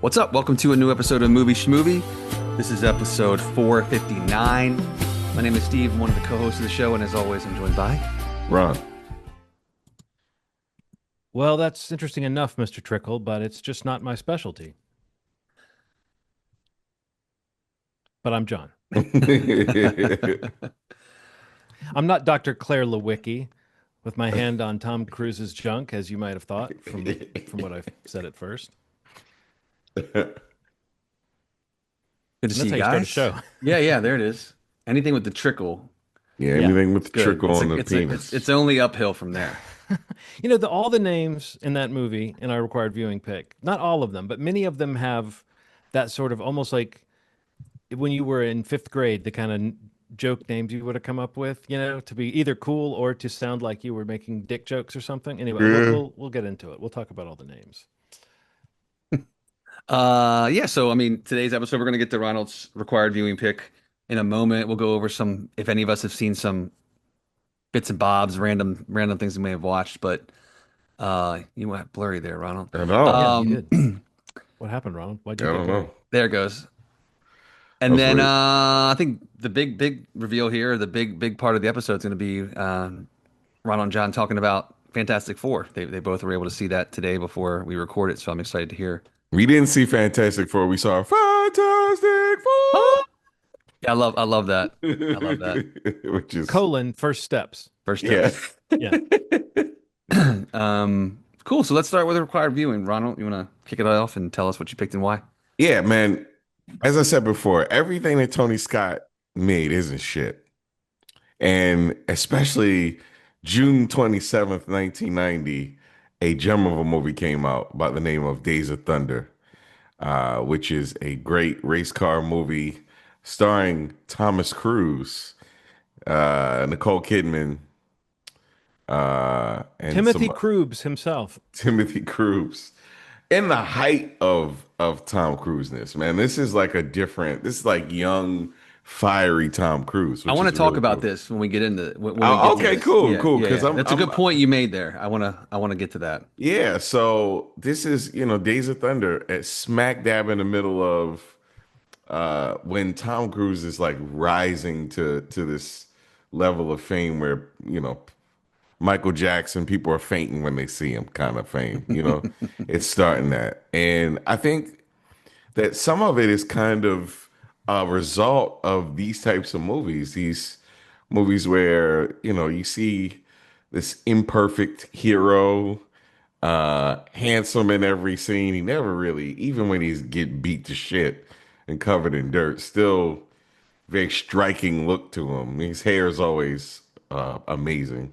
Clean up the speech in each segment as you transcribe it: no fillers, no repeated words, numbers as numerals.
What's up? Welcome to a new episode of Movie Schmovie. This is episode 459. My name is Steve, I'm one of the co-hosts of the show, and as always, I'm joined by Ron. Well, that's interesting enough, Mr. Trickle, but it's just not my specialty. But I'm John. I'm not Dr. Claire Lewicki with my hand on Tom Cruise's junk, as you might have thought from what I've said at first. Good to see you That's how you guys. start a show. Yeah, there it is. Anything with the trickle. Yeah, anything with the Good. trickle It's on a- the it's a- penis. it's only uphill from there. You know, all the names in that movie in our required viewing pick, not all of them, but many of them have that sort of almost like when you were in fifth grade, the kind of joke names you would have come up with, you know, to be either cool or to sound like you were making dick jokes or something. Anyway, we'll get into it. We'll talk about all the names. So I mean, today's episode, we're gonna get to Ronald's required viewing pick in a moment. We'll go over some, if any of us have seen some bits and bobs, random things we may have watched, but you went blurry there, Ronald. I know. Yeah, you did. What happened, Ronald? Why'd I you don't get blurry? know. There it goes. I And was then waiting. I think the big reveal here, the big part of the episode is going to be Ron and John talking about Fantastic Four. They both were able to see that today before we record it, so I'm excited to hear. We didn't see Fantastic Four. We saw Fantastic Four. Yeah, I love that. I love that. Which is First steps. First yeah. step. Yeah. Cool. So let's start with the required viewing. Ronald, you want to kick it off and tell us what you picked and why? Yeah, man. As I said before, everything that Tony Scott made isn't shit. And especially June 27th, 1990, a gem of a movie came out by the name of Days of Thunder, which is a great race car movie starring Thomas Cruise, Nicole Kidman, and Timothy some Krubs himself. Timothy Cruise. In the height of Tom Cruiseness, man, this is like this is like young, fiery Tom Cruise. I Which want to is talk really about cool. this when we get into when we Oh, get to okay, this. cool, Yeah, cool. yeah, Because yeah. That's a good point you made there. I want to get to that. yeah. So this is Days of Thunder at smack dab in the middle of when Tom Cruise is like rising to this level of fame where Michael Jackson, people are fainting when they see him, kind of fame. It's starting that, and I think that some of it is kind of a result of these types of movies. These movies where, you see this imperfect hero, handsome in every scene. He never really, even when he's get beat to shit and covered in dirt, still very striking look to him. His hair is always amazing.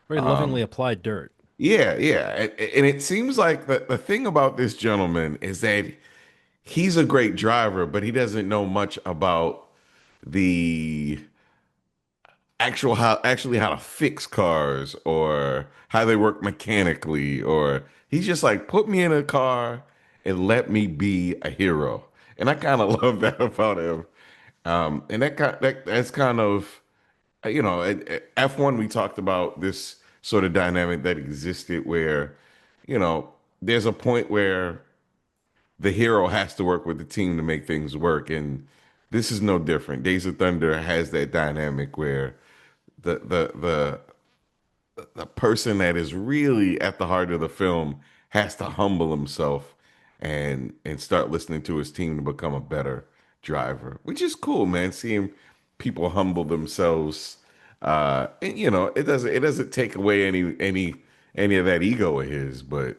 Very lovingly applied dirt. Yeah, yeah. And it seems like the thing about this gentleman is that he's a great driver, but he doesn't know much about the actually how to fix cars or how they work mechanically, or he's just like, put me in a car and let me be a hero. And I kind of love that about him. And that's kind of at F1 we talked about this sort of dynamic that existed where there's a point where the hero has to work with the team to make things work, and this is no different. Days of Thunder has that dynamic where the the the the person that is really at the heart of the film has to humble himself and start listening to his team to become a better driver, which is cool, man. Seeing people humble themselves, and it doesn't take away any of that ego of his, but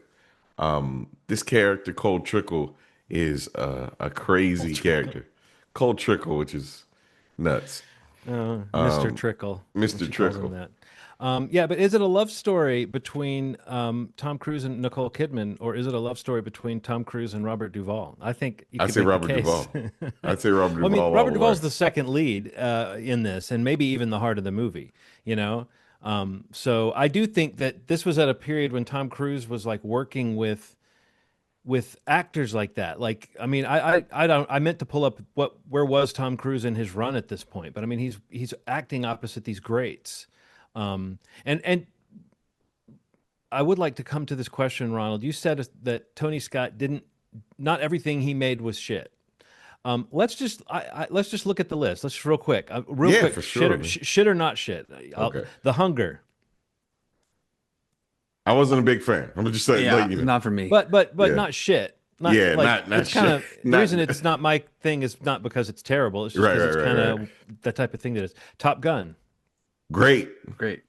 this character Cold Trickle is a crazy character. Cold Trickle, which is nuts. Mr. Trickle. Mr. She calls him Trickle. that. Yeah, but is it a love story between Tom Cruise and Nicole Kidman, or is it a love story between Tom Cruise and Robert Duvall? I think you I'd could say make Robert the case. Duvall. I'd say Robert Well, I mean, Duvall all Robert the Duvall's way. the second lead in this, and maybe even the heart of the movie, you know? So I do think that this was at a period when Tom Cruise was like working with actors like that. Like, I mean, I meant to pull up where was Tom Cruise in his run at this point, but I mean, he's acting opposite these greats. And I would like to come to this question, Ronald. You said that Tony Scott didn't not everything he made was shit. Let's just look at the list. Let's just real Yeah, quick. for sure, man. Shit or not shit. Okay. The Hunger, I wasn't a big fan. I'm gonna just say, Yeah, like, not for me. but yeah, not shit. Not yeah, like not it's kind shit. of the Not reason it's not my thing is not because it's terrible. It's just right, because right, it's right, kind right. of the type of thing that is. Top Gun, Great. Great.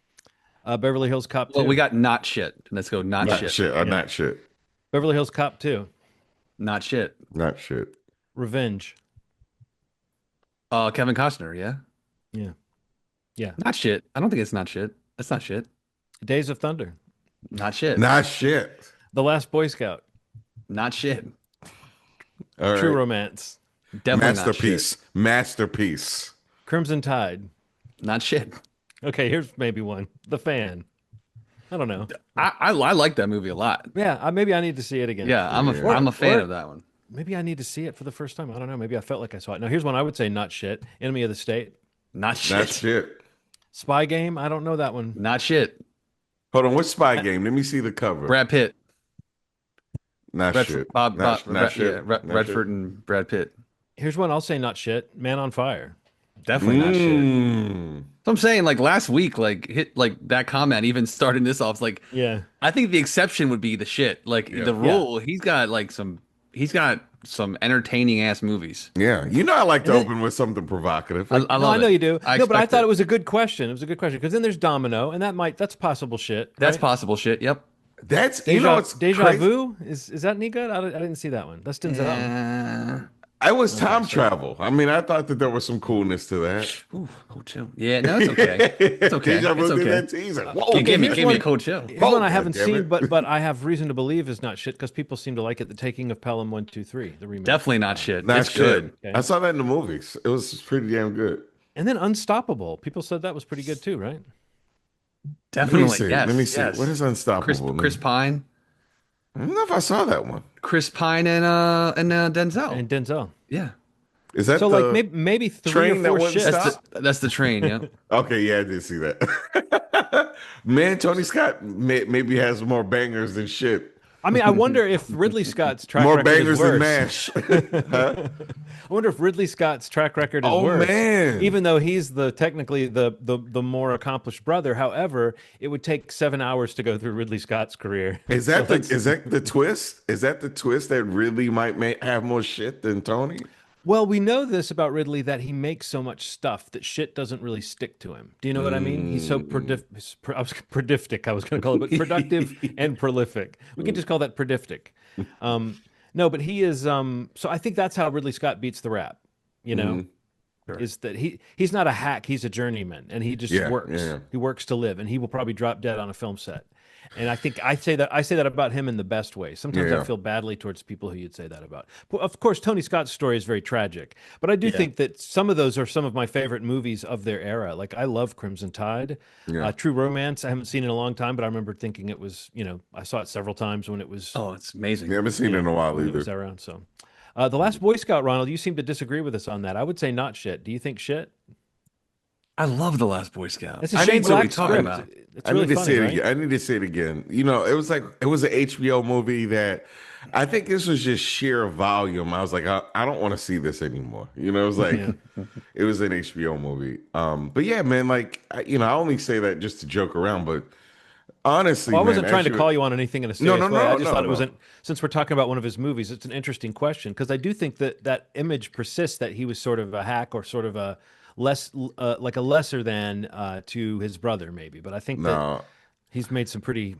Beverly Hills Cop Well, we 2, got not shit. Let's go not Not shit. shit. Or yeah, not shit. Beverly Hills Cop 2, Not shit. Not shit. Revenge, Kevin Costner, yeah. yeah, yeah, Not shit. I don't think it's not shit. That's not shit. Days of Thunder, Not shit. Not shit. The Last Boy Scout, Not shit. All True right. Romance, Definitely not shit. Masterpiece. Masterpiece. Crimson Tide. Not shit. Okay, here's maybe one. The Fan. I don't know. I like that movie a lot. Yeah, maybe I need to see it again. Yeah, Yeah. I'm a fan Or of that one. maybe I need to see it for the first time. I don't know. Maybe I felt like I saw it. Now, here's one I would say not shit. Enemy of the State. Not Not shit. shit. Spy Game. I don't know that one. Not shit. Hold on. What's Spy Game? Let me see the cover. Brad Pitt. Not Redford, shit. Not shit. yeah, Not Redford shit. and Brad Pitt. Here's one I'll say not shit. Man on Fire. Definitely not shit. Mm. So I'm saying like last week, like hit like that comment even starting this off. It's like Yeah. I think the exception would be the shit. Like Yeah. the rule, he's got some entertaining ass movies. Yeah. You know, I like to And then- open with something provocative. I Like, No, love I know it. you do. I No, but I expect thought it. it was a good question. It was a good question because then there's Domino, and that's possible shit. That's right? possible shit. Yep. that's, you know, it's Deja crazy. Vu is that any good? I didn't see that one. That's Denzel. I was time travel. I mean, I thought that there was some coolness to that. Ooh, cold chill. Yeah, no, it's okay. It's okay. Deja Vu It's did okay. that teaser. Whoa, Give me here's give me a one- cold chill. Here's one I God haven't damn seen, it. but I have reason to believe is not shit because people seem to like it. The Taking of Pelham 1, 2, 3, the remake. Definitely not shit. Not It's shit. good. Okay. I saw that in the movies. It was pretty damn good. And then Unstoppable. People said that was pretty good too, right? Let me Definitely. see. Yes. Let me see. Yes. What is Unstoppable? Chris Pine. I don't know if I saw that one. Chris Pine and Denzel. And Denzel. Yeah. Is that So the like maybe three train or that four wouldn't shits. stop? That's the train, yeah. Okay, yeah, I did see that. Man, Tony Scott maybe has more bangers than shit. I mean, I wonder if Ridley Scott's track More record is bangers than worse. Nash. Huh? I wonder if Ridley Scott's track record is Oh, worse. man. Even though he's technically the more accomplished brother. However, it would take 7 hours to go through Ridley Scott's career. Is that the twist? Is that the twist that really might have more shit than Tony? Well, we know this about Ridley that he makes so much stuff that shit doesn't really stick to him. Do you know what I mean? He's so prolific. I was going to call it, but productive and prolific. We can just call that prolific. No, but he is. So I think that's how Ridley Scott beats the rap. You know, is that he's not a hack. He's a journeyman, and he just Yeah, works. yeah. He works to live, and he will probably drop dead on a film set. And I think I say that about him in the best way. Sometimes I Yeah. feel badly towards people who you'd say that about. Well, of course, Tony Scott's story is very tragic, but I do think that some of those are some of my favorite movies of their era. Like I love Crimson Tide, Yeah. True Romance. I haven't seen it in a long time, but I remember thinking it was. I saw it several times when it was Oh, it's amazing. You haven't seen it in a while when it was either. around. So, The Last Boy Scout, Ronald, you seem to disagree with us on that. I would say not shit. Do you think shit? I love The Last Boy Scout. It's a I Shane need to Black talking script. about. It's I really need to funny, see it right? again. I need to see it again. You know, it was an HBO movie that I think this was just sheer volume. I was like, I don't want to see this anymore. You know, it was like it was an HBO movie. But yeah, man, like I only say that just to joke around, but honestly, Well, I man, wasn't trying to actually- call you on anything in a No, serious no, way. I no, just no, thought it was no. since we're talking about one of his movies, it's an interesting question because I do think that image persists that he was sort of a hack or sort of a less like a lesser than to his brother maybe. But I think that No, he's made some pretty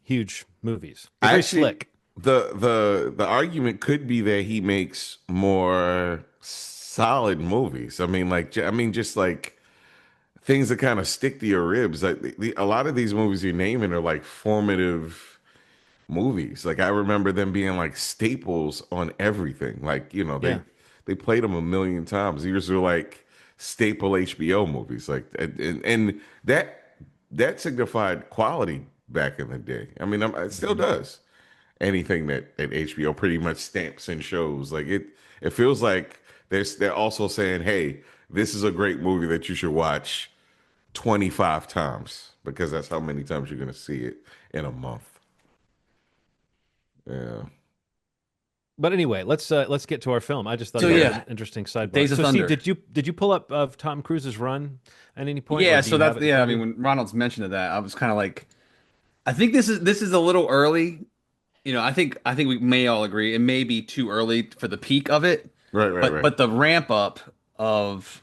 huge movies. They're very actually, slick. the argument could be that he makes more solid movies. I mean, just like things that kind of stick to your ribs. Like a lot of these movies you're naming are like formative movies. Like I remember them being like staples on everything. Like Yeah. they played them a million times. These are like staple HBO movies. Like and that signified quality back in the day. I mean, it still does. Anything that HBO pretty much stamps and shows, like it feels like they're also saying, hey, this is a great movie that you should watch 25 times because that's how many times you're going to see it in a month. Yeah. But anyway, let's get to our film. I just thought So that was Yeah. an interesting sidebar. Days of So Steve, Thunder. did you pull up of Tom Cruise's run at any point, or Yeah, do so you have that's it in yeah. I front of mean, you? when Ronald's mentioned that, I was kind of like, I think this is a little early. I think we may all agree it may be too early for the peak of it, Right, right, but right. the ramp up of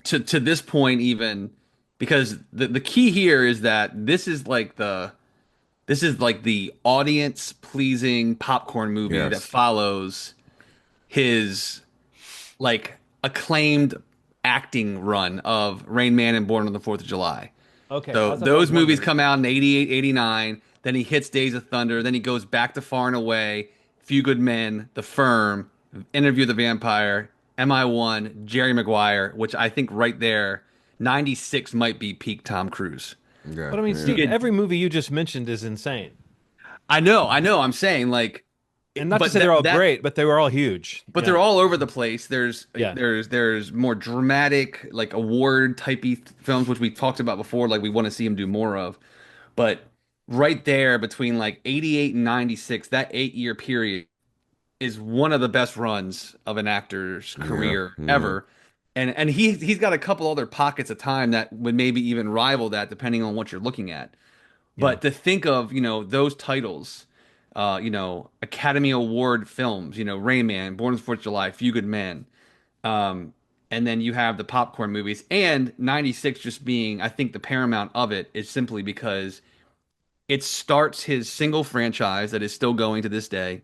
to this point even because the key here is that this is like the audience pleasing popcorn movie that Yes. follows his like acclaimed acting run of Rain Man and Born on the Fourth of July. Okay, So that's what I was those movies wondering. come out in 88, 89. Then he hits Days of Thunder. Then he goes back to Far and Away, Few Good Men, The Firm, Interview with the Vampire, MI1, Jerry Maguire, which I think right there, 96 might be peak Tom Cruise. Yeah, But I mean, You yeah, Steve, could, every movie you just mentioned is insane. I know, I'm saying like, And not to but say they're all that great, but they were all huge. but they're Yeah. all over the place. There's Yeah. there's there's more dramatic, like award typey films, which we talked about before, like we want to see him do more of. But right there between like 88 and 96, that 8 year period is one of the best runs of an actor's yeah, career yeah, ever. And he's got a couple other pockets of time that would maybe even rival that depending on what you're looking at. Yeah. But to think of, those titles, Academy Award films, Rain Man, Born on the Fourth of July, Few Good Men, um, and then you have the popcorn movies, and 96 just being, I think, the paramount of it is simply because it starts his single franchise that is still going to this day,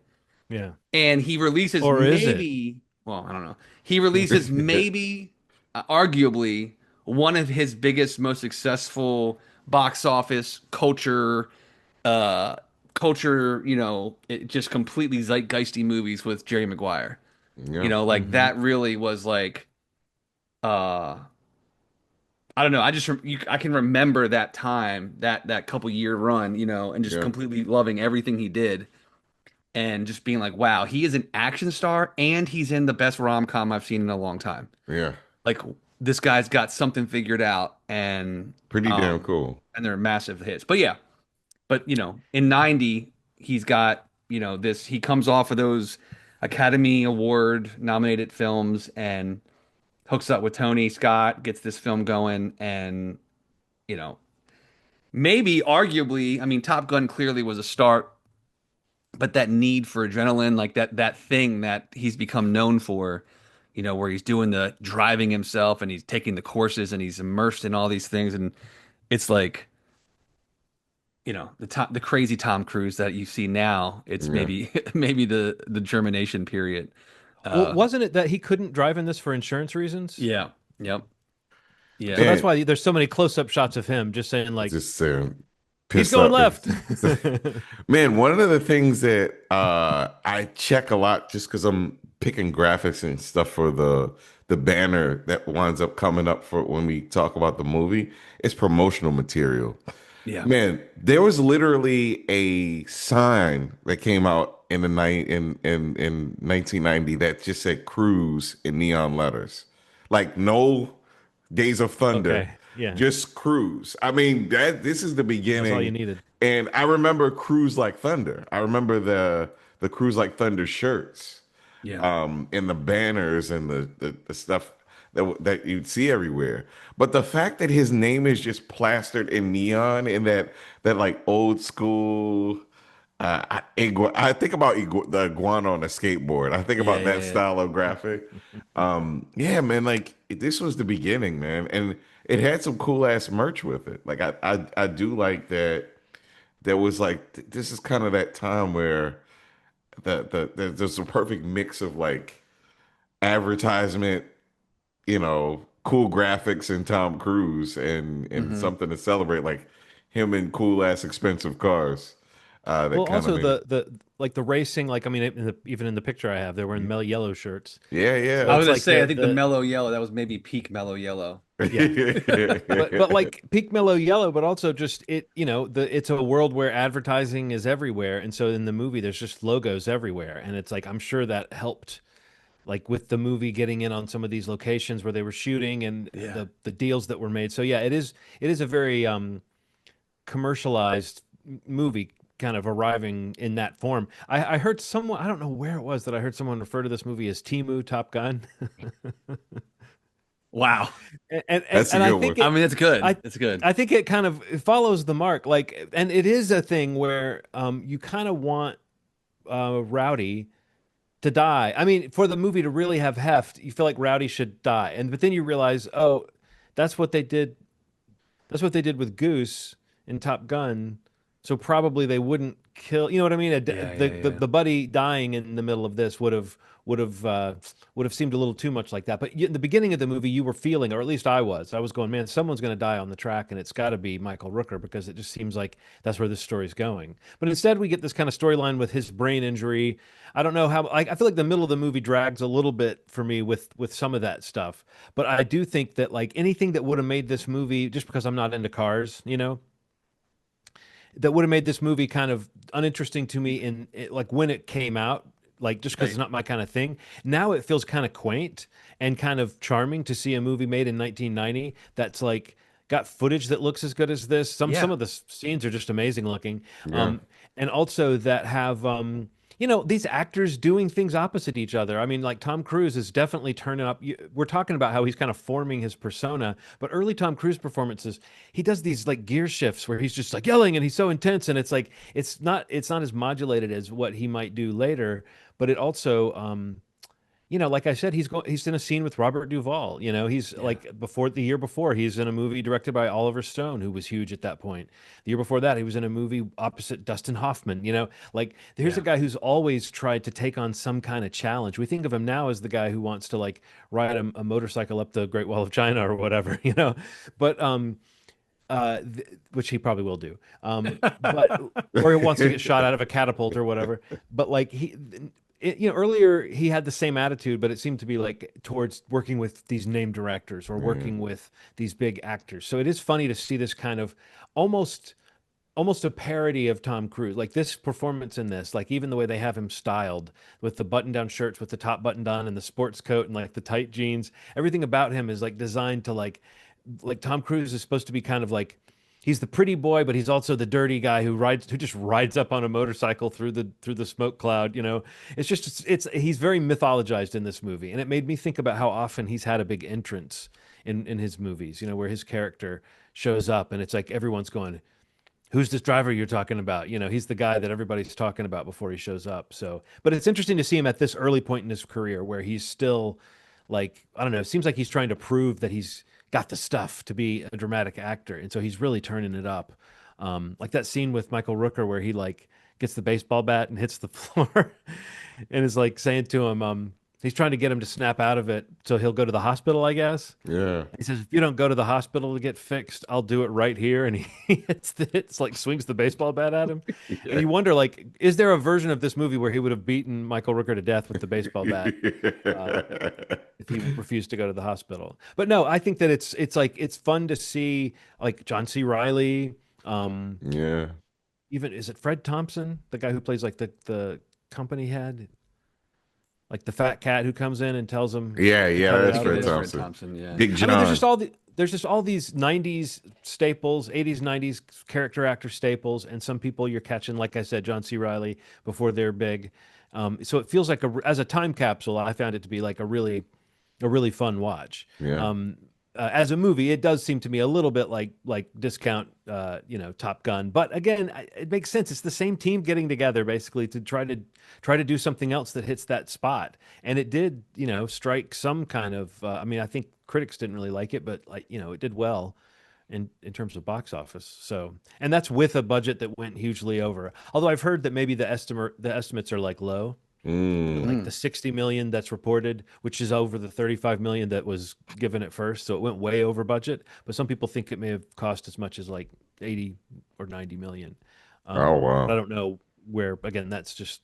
Yeah. and he releases Or is it? maybe, well, I don't know, he releases maybe, arguably, one of his biggest, most successful box office uh, culture, it just completely zeitgeisty movies with Jerry Maguire. yeah, Like Hmm. that really was like, uh, I don't know. I can remember that time, that couple year run, and just yeah, completely loving everything he did, and just being like, wow, he is an action star, and he's in the best rom-com I've seen in a long time. yeah. Like this guy's got something figured out, and Pretty damn um, cool. and they're massive hits. But yeah, but in 90 he's got this he comes off of those Academy Award nominated films and hooks up with Tony Scott, gets this film going, and you know maybe arguably, I mean, Top Gun clearly was a start, but that need for adrenaline, like that thing that he's become known for, where he's doing the driving himself and he's taking the courses and he's immersed in all these things, and it's like the crazy Tom Cruise that you see now. It's Yeah. maybe maybe the germination period. Well, Uh, wasn't it that he couldn't drive in this for insurance reasons? yeah, yep, So yeah, that's And why there's so many close-up shots of him just saying like just he's piss going up. left. Man, one of the things that I check a lot just because I'm picking graphics and stuff for the banner that winds up coming up for when we talk about the movie is promotional material. yeah. Man, there was literally a sign that came out in the night in 1990 that just said "Cruise" in neon letters, like no Days of Thunder, Okay. Yeah. just Cruise. I mean, that this is the That's all you beginning, needed. and I remember Cruise Like Thunder. I remember the Cruise Like Thunder shirts, Yeah. and the banners and the stuff that you'd see everywhere. But the fact that his name is just plastered in neon in that like old school. I think about the iguana on a skateboard. I think Yeah, about that yeah, style of graphic. Yeah, man, like this was the beginning, man, and it had some cool ass merch with it. Like I do like that. There was like this is kind of that time where there's a perfect mix of like advertisement, cool graphics and Tom Cruise yeah. and something to celebrate, like him in cool ass expensive cars. That Well, kind of also made it. the like the racing, like I mean, even in the picture I have, they're wearing mellow yellow shirts. Yeah, So I yeah. was it's gonna like say, I think the the mellow yellow, that was maybe peak mellow yellow. yeah, but like peak mellow yellow, but also just it, it's a world where advertising is everywhere, and so in the movie there's just logos everywhere, and it's like I'm sure that helped, like with the movie getting in on some of these locations where they were shooting and Yeah. the deals that were made. So yeah, it is a very commercialized movie kind of arriving in that form. I heard someone, I don't know where it was that I heard someone refer to this movie as Timu Top Gun. Wow. And That's a and I good think one. I mean, it's good. I It's good. I think it kind of it follows the mark. Like, and it is a thing where you kind of want Rowdy to die. I mean, for the movie to really have heft, you feel like Rowdy should die. And but then you realize, oh, that's what they did. That's what they did with Goose in Top Gun. So probably they wouldn't kill. You know what I mean? Yeah, The, yeah, the yeah. the buddy dying in the middle of this would have would have seemed a little too much like that. But in the beginning of the movie, you were feeling, or at least I was. I was going, man, someone's going to die on the track, and it's got to be Michael Rooker because it just seems like that's where this story's going. But instead, we get this kind of storyline with his brain injury. I don't know how. Like, I feel like the middle of the movie drags a little bit for me with some of that stuff. But I do think that like anything that would have made this movie, just because I'm not into cars, that would have made this movie kind of uninteresting to me in like when it came out, like just because Right. it's not my kind of thing. Now it feels kind of quaint and kind of charming to see a movie made in 1990 that's like got footage that looks as good as this. Some Yeah. of the scenes are just amazing looking, Yeah. um, and also that have these actors doing things opposite each other. I mean, like Tom Cruise is definitely turning up. We're talking about how he's kind of forming his persona, but early Tom Cruise performances, he does these like gear shifts where he's just like yelling and he's so intense, and it's like it's not as modulated as what he might do later, but it also like I said, he's in a scene with Robert Duvall. He's Yeah. like before the year before, he's in a movie directed by Oliver Stone, who was huge at that point. The year before that, he was in a movie opposite Dustin Hoffman. Like here's a Yeah. guy who's always tried to take on some kind of challenge. We think of him now as the guy who wants to like ride a motorcycle up the Great Wall of China or whatever, but which he probably will do. But or he wants to get shot out of a catapult or whatever. But like earlier he had the same attitude, but it seemed to be like towards working with these name directors or Yeah. working with these big actors. So it is funny to see this kind of almost almost a parody of Tom Cruise. Like this performance in this, like even the way they have him styled with the button-down shirts with the top buttoned on and the sports coat and like the tight jeans, everything about him is like designed to like Tom Cruise is supposed to be kind of like he's the pretty boy, but he's also the dirty guy who just rides up on a motorcycle through the smoke cloud. It's he's very mythologized in this movie, and it made me think about how often he's had a big entrance in his movies. Where his character shows up, and it's like everyone's going, "Who's this driver you're talking about?" He's the guy that everybody's talking about before he shows up. So, but it's interesting to see him at this early point in his career where he's still like, I don't know, it seems like he's trying to prove that he's got the stuff to be a dramatic actor. And so he's really turning it up. Like that scene with Michael Rooker where he like gets the baseball bat and hits the floor and is like saying to him, he's trying to get him to snap out of it so he'll go to the hospital, I guess. Yeah. He says, if you don't go to the hospital to get fixed, I'll do it right here. And he it's like swings the baseball bat at him. And you wonder, like, is there a version of this movie where he would have beaten Michael Rooker to death with the baseball bat uh, if he refused to go to the hospital? But no, I think that it's like it's fun to see like John C. Riley. Yeah. Even is it Fred Thompson, the guy who plays like the company head, like the fat cat who comes in and tells him Yeah, to yeah, cut it that's out or It Fred is whatever. Fred Thompson. Thompson. Yeah. Big I mean, John. there's just all these '90s staples, '80s, '90s character actor staples, and some people you're catching, like I said, John C. Riley before they're big. So it feels like as a time capsule. I found it to be like a really fun watch. Yeah. As a movie, it does seem to me a little bit like discount, Top Gun. But again, it makes sense. It's the same team getting together basically to try to do something else that hits that spot, and it did, strike some kind of. I mean, I think critics didn't really like it, but like it did well in terms of box office. So, and that's with a budget that went hugely over. Although I've heard that maybe the estimates are like low like Mm. the 60 million that's reported, which is over the 35 million that was given at first. So it went way over budget, but some people think it may have cost as much as like 80 or 90 million. Oh But I wow. don't know where, again, that's just,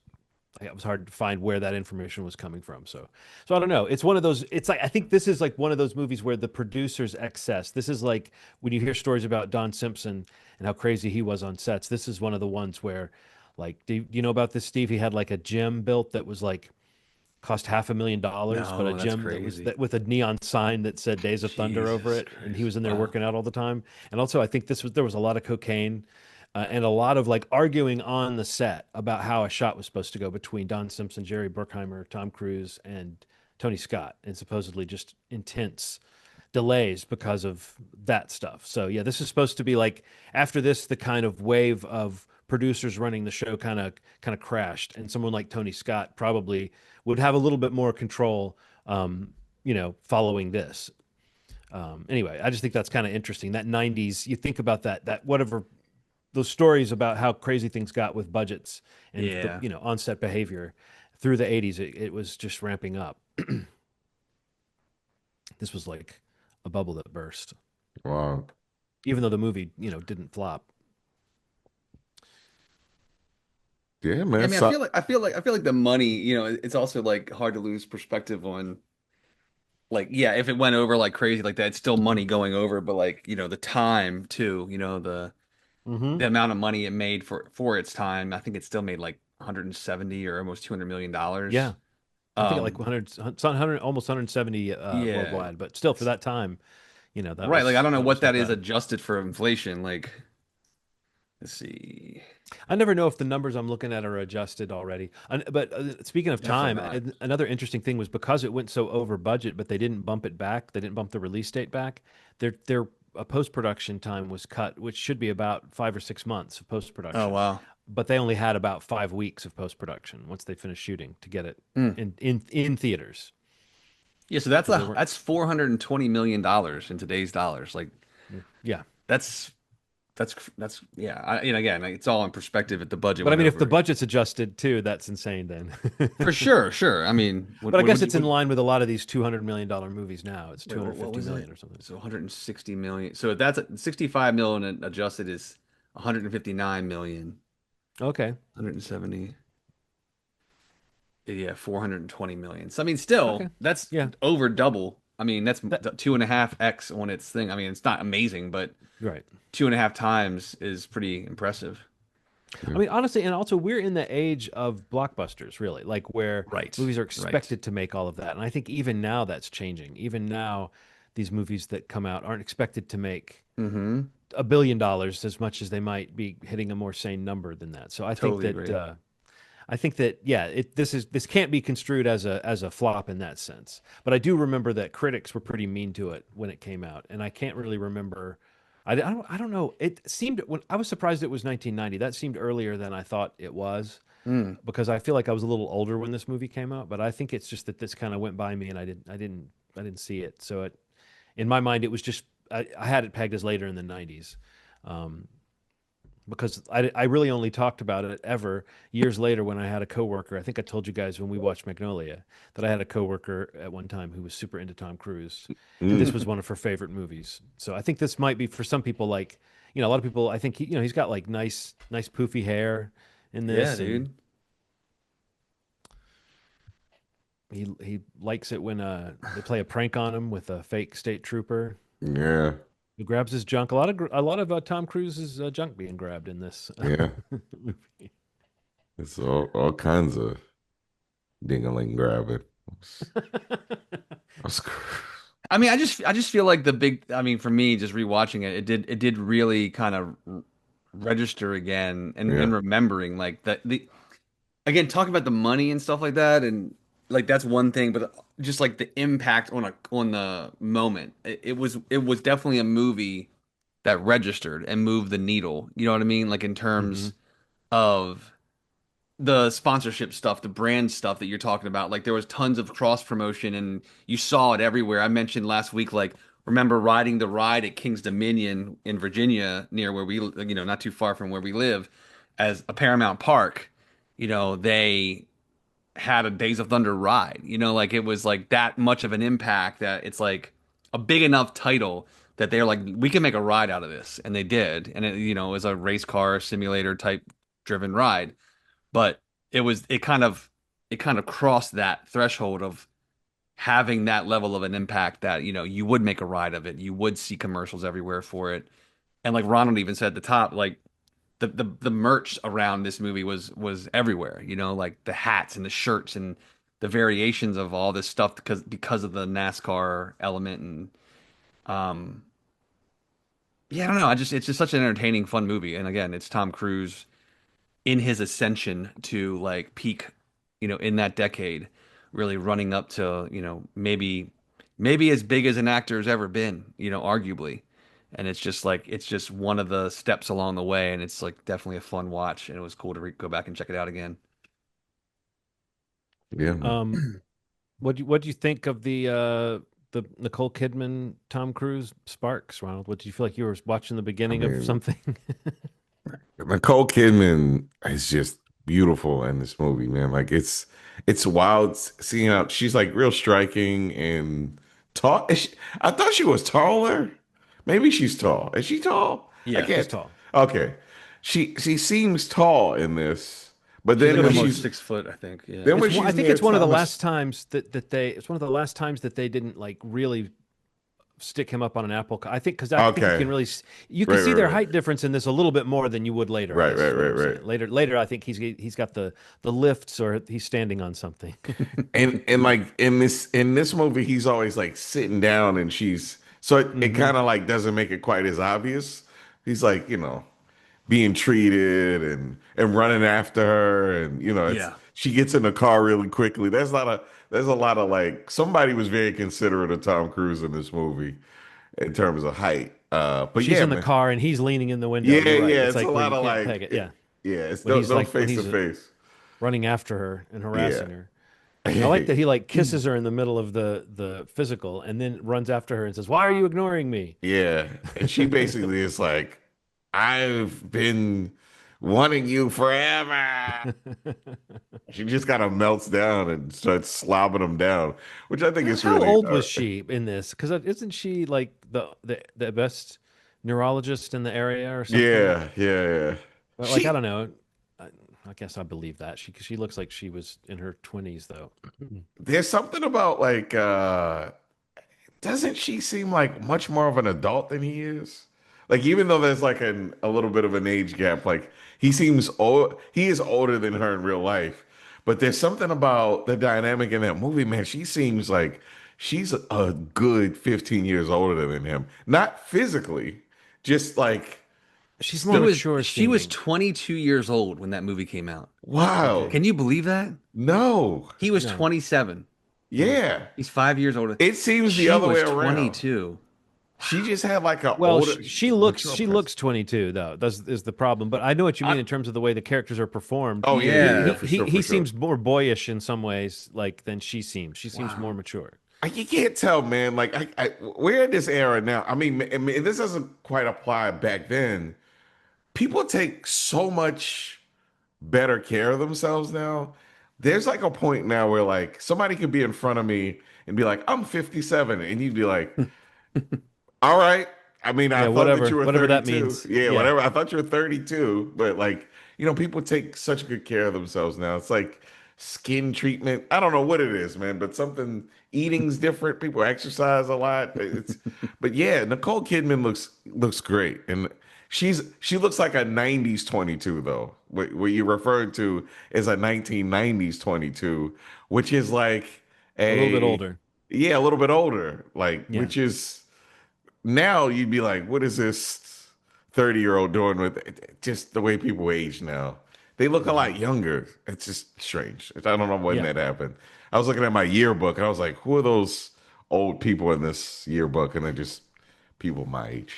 it was hard to find where that information was coming from. So I don't know. It's one of those, it's like, I think this is like one of those movies where the producer's excess, this is like when you hear stories about Don Simpson and how crazy he was on sets. This is one of the ones where like, do you know about this, Steve? He had like a gym built that was like cost $500,000, but a No, that's gym crazy. with a neon sign that said Days of Thunder over Jesus it, and he Christ. was in there Wow. working out all the time. And also, I think there was a lot of cocaine. and a lot of like arguing on the set about how a shot was supposed to go between Don Simpson, Jerry Bruckheimer, Tom Cruise, and Tony Scott, and supposedly just intense delays because of that stuff. So yeah, this is supposed to be like after this, the kind of wave of producers running the show kind of crashed, and someone like Tony Scott probably would have a little bit more control, following this. Anyway, I just think that's kind of interesting. That '90s, you think about that whatever those stories about how crazy things got with budgets and the Yeah. on-set behavior through the '80s, it was just ramping up. This was like a bubble that burst, Wow. even though the movie didn't flop. Yeah, I man. mean, So, I feel like the money, it's also like hard to lose perspective on like yeah, if it went over like crazy like that, it's still money going over, but like, the time too, Hmm. the amount of money it made for its time, I think it still made like 170 or almost 200 million Yeah, dollars. I think like Um 100, almost 170 yeah. worldwide, but still for that time, that Right, like I was don't know that was what not that is bad. adjusted for inflation. Like, let's see. I never know if the numbers I'm looking at are adjusted already. But speaking of Definitely time, not. another interesting thing was because it went so over budget, but they didn't bump it back. They didn't bump the release date back. Their post production time was cut, which should be about 5 or 6 months of post Oh production. wow. But they only had about 5 weeks of post production once they finished shooting to get it Mm. in theaters Yeah, so that's because they a weren't. that's $420 million in today's dollars. Like Yeah, that's that's yeah. Again, like, it's all in perspective if the budget but I went mean, if the over. budget's adjusted too, that's insane then. For sure, sure. I mean, But I what guess would you it's in line with a lot of these $200 million movies now. It's wait, what 250 was million it? or something. So 160 million. So that's 65 million adjusted is 159 million. Okay. 170. Yeah, 420 million. So I mean, still, Okay. that's Yeah. over double. I mean, that's That 2.5x on its thing. I mean, it's not amazing, but right. 2.5 times is pretty impressive. I mean, honestly, and also we're in the age of blockbusters, really, like where Right. movies are Right. expected to make all of that. And I think even now that's changing. Even now, these movies that come out aren't expected to make Mm-hmm. $1 billion as much as they might be hitting a more sane number than that. So Totally agree. I think that yeah, this can't be construed as a flop in that sense. But I do remember that critics were pretty mean to it when it came out, and I can't really remember. I don't know. It seemed when I was surprised it was 1990. That seemed earlier than I thought it was Mm. because I feel like I was a little older when this movie came out. But I think it's just that this kind of went by me and I didn't see it. So in my mind it was just I had it pegged as later in the 90s. Um, because I really only talked about it ever years later when I had a coworker. I think I told you guys when we watched Magnolia that I had a coworker at one time who was super into Tom Cruise, and this mm, was one of her favorite movies. So I think this might be for some people like, a lot of people. I think he's got like nice poofy hair in Yeah, this, and dude. he likes it when they play a prank on him with a fake state trooper yeah, who grabs his junk. A lot of Tom Cruise's junk being grabbed in this yeah. movie. It's all kinds of dingling grabbing. That's I mean, I just feel like I mean, for me, just rewatching it, it did really kind of register again and yeah, remembering like that the again talking about the money and stuff like that and like that's one thing, but just like the impact on the moment. It was definitely a movie that registered and moved the needle. You know what I mean? Like in Hmm. terms of the sponsorship stuff, the brand stuff that you're talking about. Like there was tons of cross promotion and you saw it everywhere. I mentioned last week, like remember riding the ride at King's Dominion in Virginia near where we, not too far from where we live, as a Paramount Park. They had a Days of Thunder ride. Like it was like that much of an impact that it's like a big enough title that they're like, we can make a ride out of this, and they did, and it was a race car simulator type driven ride, but it kind of crossed that threshold of having that level of an impact that you would make a ride of it, you would see commercials everywhere for it, and like Ronald even said at the top, like the merch around this movie was everywhere, like the hats and the shirts and the variations of all this stuff because of the NASCAR element and um Yeah, I don't know. It's just such an entertaining, fun movie. And again, it's Tom Cruise in his ascension to like peak, in that decade, really running up to, maybe as big as an actor has ever been, arguably. And it's just like it's just one of the steps along the way, and it's like definitely a fun watch, and it was cool to go back and check it out again. Yeah, man. Um, what do you think of the Nicole Kidman Tom Cruise Sparks, Ronald? What do you feel like you were watching the I beginning of mean, something? Nicole Kidman is just beautiful in this movie, man. Like it's wild seeing how she's like real striking and tall. I thought she was taller. Maybe she's tall. Is she tall? I Yeah, She's can't. tall. Okay, she seems tall in this, but she's then like No, when she. almost she's 6 foot, I think. Yeah, then when I she's think near it's one of the Thomas. last times it's one of the last times that they didn't like really stick him up on an apple. I think because I think you Okay, can really you can right, see right, their right, height difference in this a little bit more than you would later. I right, guess right, is what right, I'm right. saying. Later, I think he's got the lifts or he's standing on something. And like in this movie, he's always like sitting down, and she's so it Hmm. kind of like doesn't make it quite as obvious. He's like being treated and running after her, and it's yeah. she gets in the car really quickly. There's a lot of like somebody was very considerate of Tom Cruise in this movie in terms of height. But She's yeah, in the man, car and he's leaning in the window. yeah, You're right. yeah, It's it's a like where lot you of can't peg like it. Yeah, yeah, it's when he's no like when face to he's face. running after her and Yeah. harassing her. I like that he like kisses her in the middle of the physical and then runs after her and says, "Why are you ignoring me?" Yeah. And she basically is like, I've been wanting you forever. She just kind of melts down and starts slobbing him down, which I think is How really, old was she in this? Because isn't she like the best neurologist in the area or something? yeah, yeah, yeah. But like I She, don't know. I, I guess I believe that she looks like she was in her 20s though. there's something about like, doesn't she seem like much more of an adult than he is? Like, even though there's like a little bit of an age gap, like he seems old, he is older than her in real life. But there's something about the dynamic in that movie, man. She seems like she's a good 15 years older than him. Not physically, just like She's more He still. was mature she was seeming. 22 years old when that movie came out. Wow. Okay. Can you believe that? No. He was No. 27. Yeah. He's 5 years older. It seems the She other way was around. 22. She just had like a Well, older, mature she presence. looks 22 though. That's is the problem. But I know what you mean I, in terms of the way the characters are performed. oh yeah, yeah, yeah, Yeah. for sure, He for sure. seems more boyish in some ways like than she seems. She seems more Wow. mature. You can't tell, man. Like, we're in this era now. I mean, this doesn't quite apply back then. People take so much better care of themselves now. There's like a point now where like somebody could be in front of me and be like, "I'm 57," and you'd be like, all right. I mean, I Yeah, thought that you were whatever that 32. means. Yeah, Yeah. whatever. I thought you were 32. But like, people take such good care of themselves now. It's like skin treatment. I don't know what it is, man, but something eating's different. People exercise a lot. But yeah, Nicole Kidman looks great. And she looks like a 90s 22 though. What you referred to is a 1990s 22, which is like A little bit a older. yeah, a little bit older, like Yeah. which is now you'd be like, what is this 30-year-old doing with it? Just the way people age now? They look a Hmm. lot younger. It's just strange. I don't know when Yeah. that happened. I was looking at my yearbook and I was like, who are those old people in this yearbook? And they're just people my age.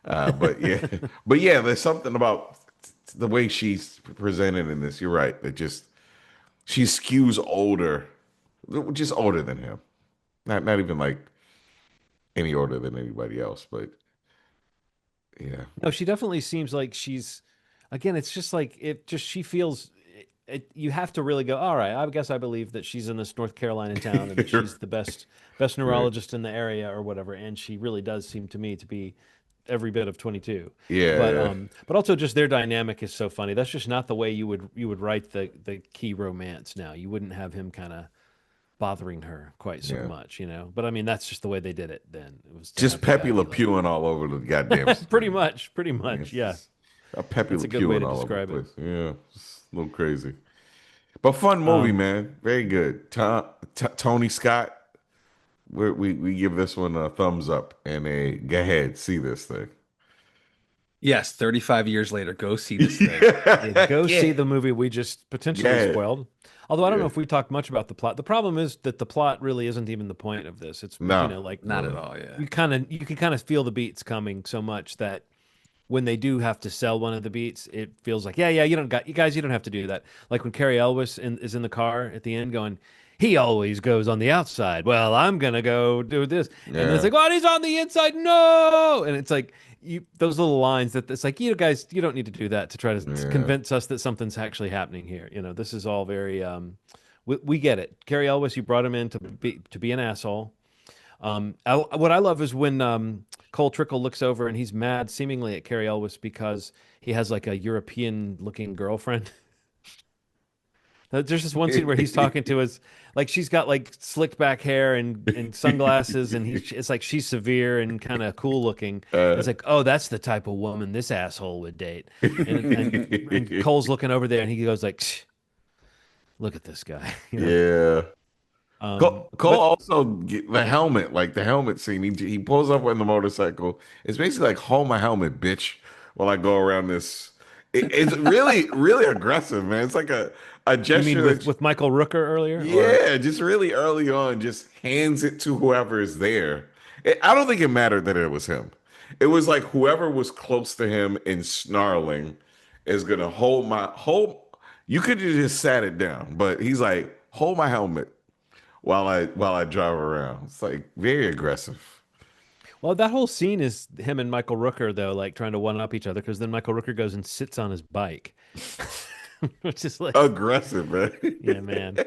But yeah, but yeah, there's something about the way she's presented in this. You're right. That just she skews older, just older than him. Not even like any older than anybody else, but yeah. No, she definitely seems like again, it's just like she feels you have to really go, all right, I guess I believe that she's in this North Carolina town and that she's the best Right. neurologist in the area or whatever. And she really does seem to me to be every bit of 22. Yeah, yeah. But also just their dynamic is so funny. That's just not the way you would write the key romance now. You wouldn't have him kind of bothering her quite so Yeah. much, But I mean, that's just the way they did it then. It was to Just have the Pepe guy Le be like, Pewing all over the goddamn screen. pretty much, It's yeah. just a Pepe That's Le a good way Pewing to all over the describe it. place. Yeah, it's a little crazy. But fun movie, Um, man. Very good. Tony Scott, we give this one a thumbs up and a go ahead, see this thing. Yes, 35 years later, go see this thing. Yeah, go see Yeah. the movie we just potentially Yeah. spoiled. Although I don't know Yeah. if we talked much about the plot. The problem is that the plot really isn't even the point of this. It's, No. like Not at all, yeah. you can kind of feel the beats coming so much that when they do have to sell one of the beats, it feels like, yeah, you guys, you don't have to do that. Like when Carrie Elwes is in the car at the end going, he always goes on the outside. Well, I'm gonna go do this, and then it's Yeah. like, oh, he's on the inside. No, and it's like those little lines that it's like, you guys, you don't need to do that to try to Yeah. convince us that something's actually happening here. This is all very, we get it. Carrie Elwes, you brought him in to be an asshole. What I love is when Cole Trickle looks over and he's mad, seemingly at Carrie Elwes because he has like a European-looking girlfriend. There's this one scene where he's talking to his, like she's got like slicked back hair and sunglasses, and it's like she's severe and kind of cool looking. Uh, It's like, oh, that's the type of woman this asshole would date. And Cole's looking over there and he goes like, "Shh, look at this guy," yeah. Cole But also the helmet, like the helmet scene. He pulls up on the motorcycle. It's basically like, hold my helmet, bitch, while I go around this. It's really, really aggressive, man. It's like a you mean gesture with that, Michael Rooker earlier, or yeah, just really early on, just hands it to whoever is there. I don't think it mattered that it was him. It was like whoever was close to him and snarling is gonna hold. You could have just sat it down, but he's like, hold my helmet while I drive around. It's like very aggressive. well, that whole scene is him and Michael Rooker though, like trying to one up each other because then Michael Rooker goes and sits on his bike, which is like, Aggressive, man. yeah, man.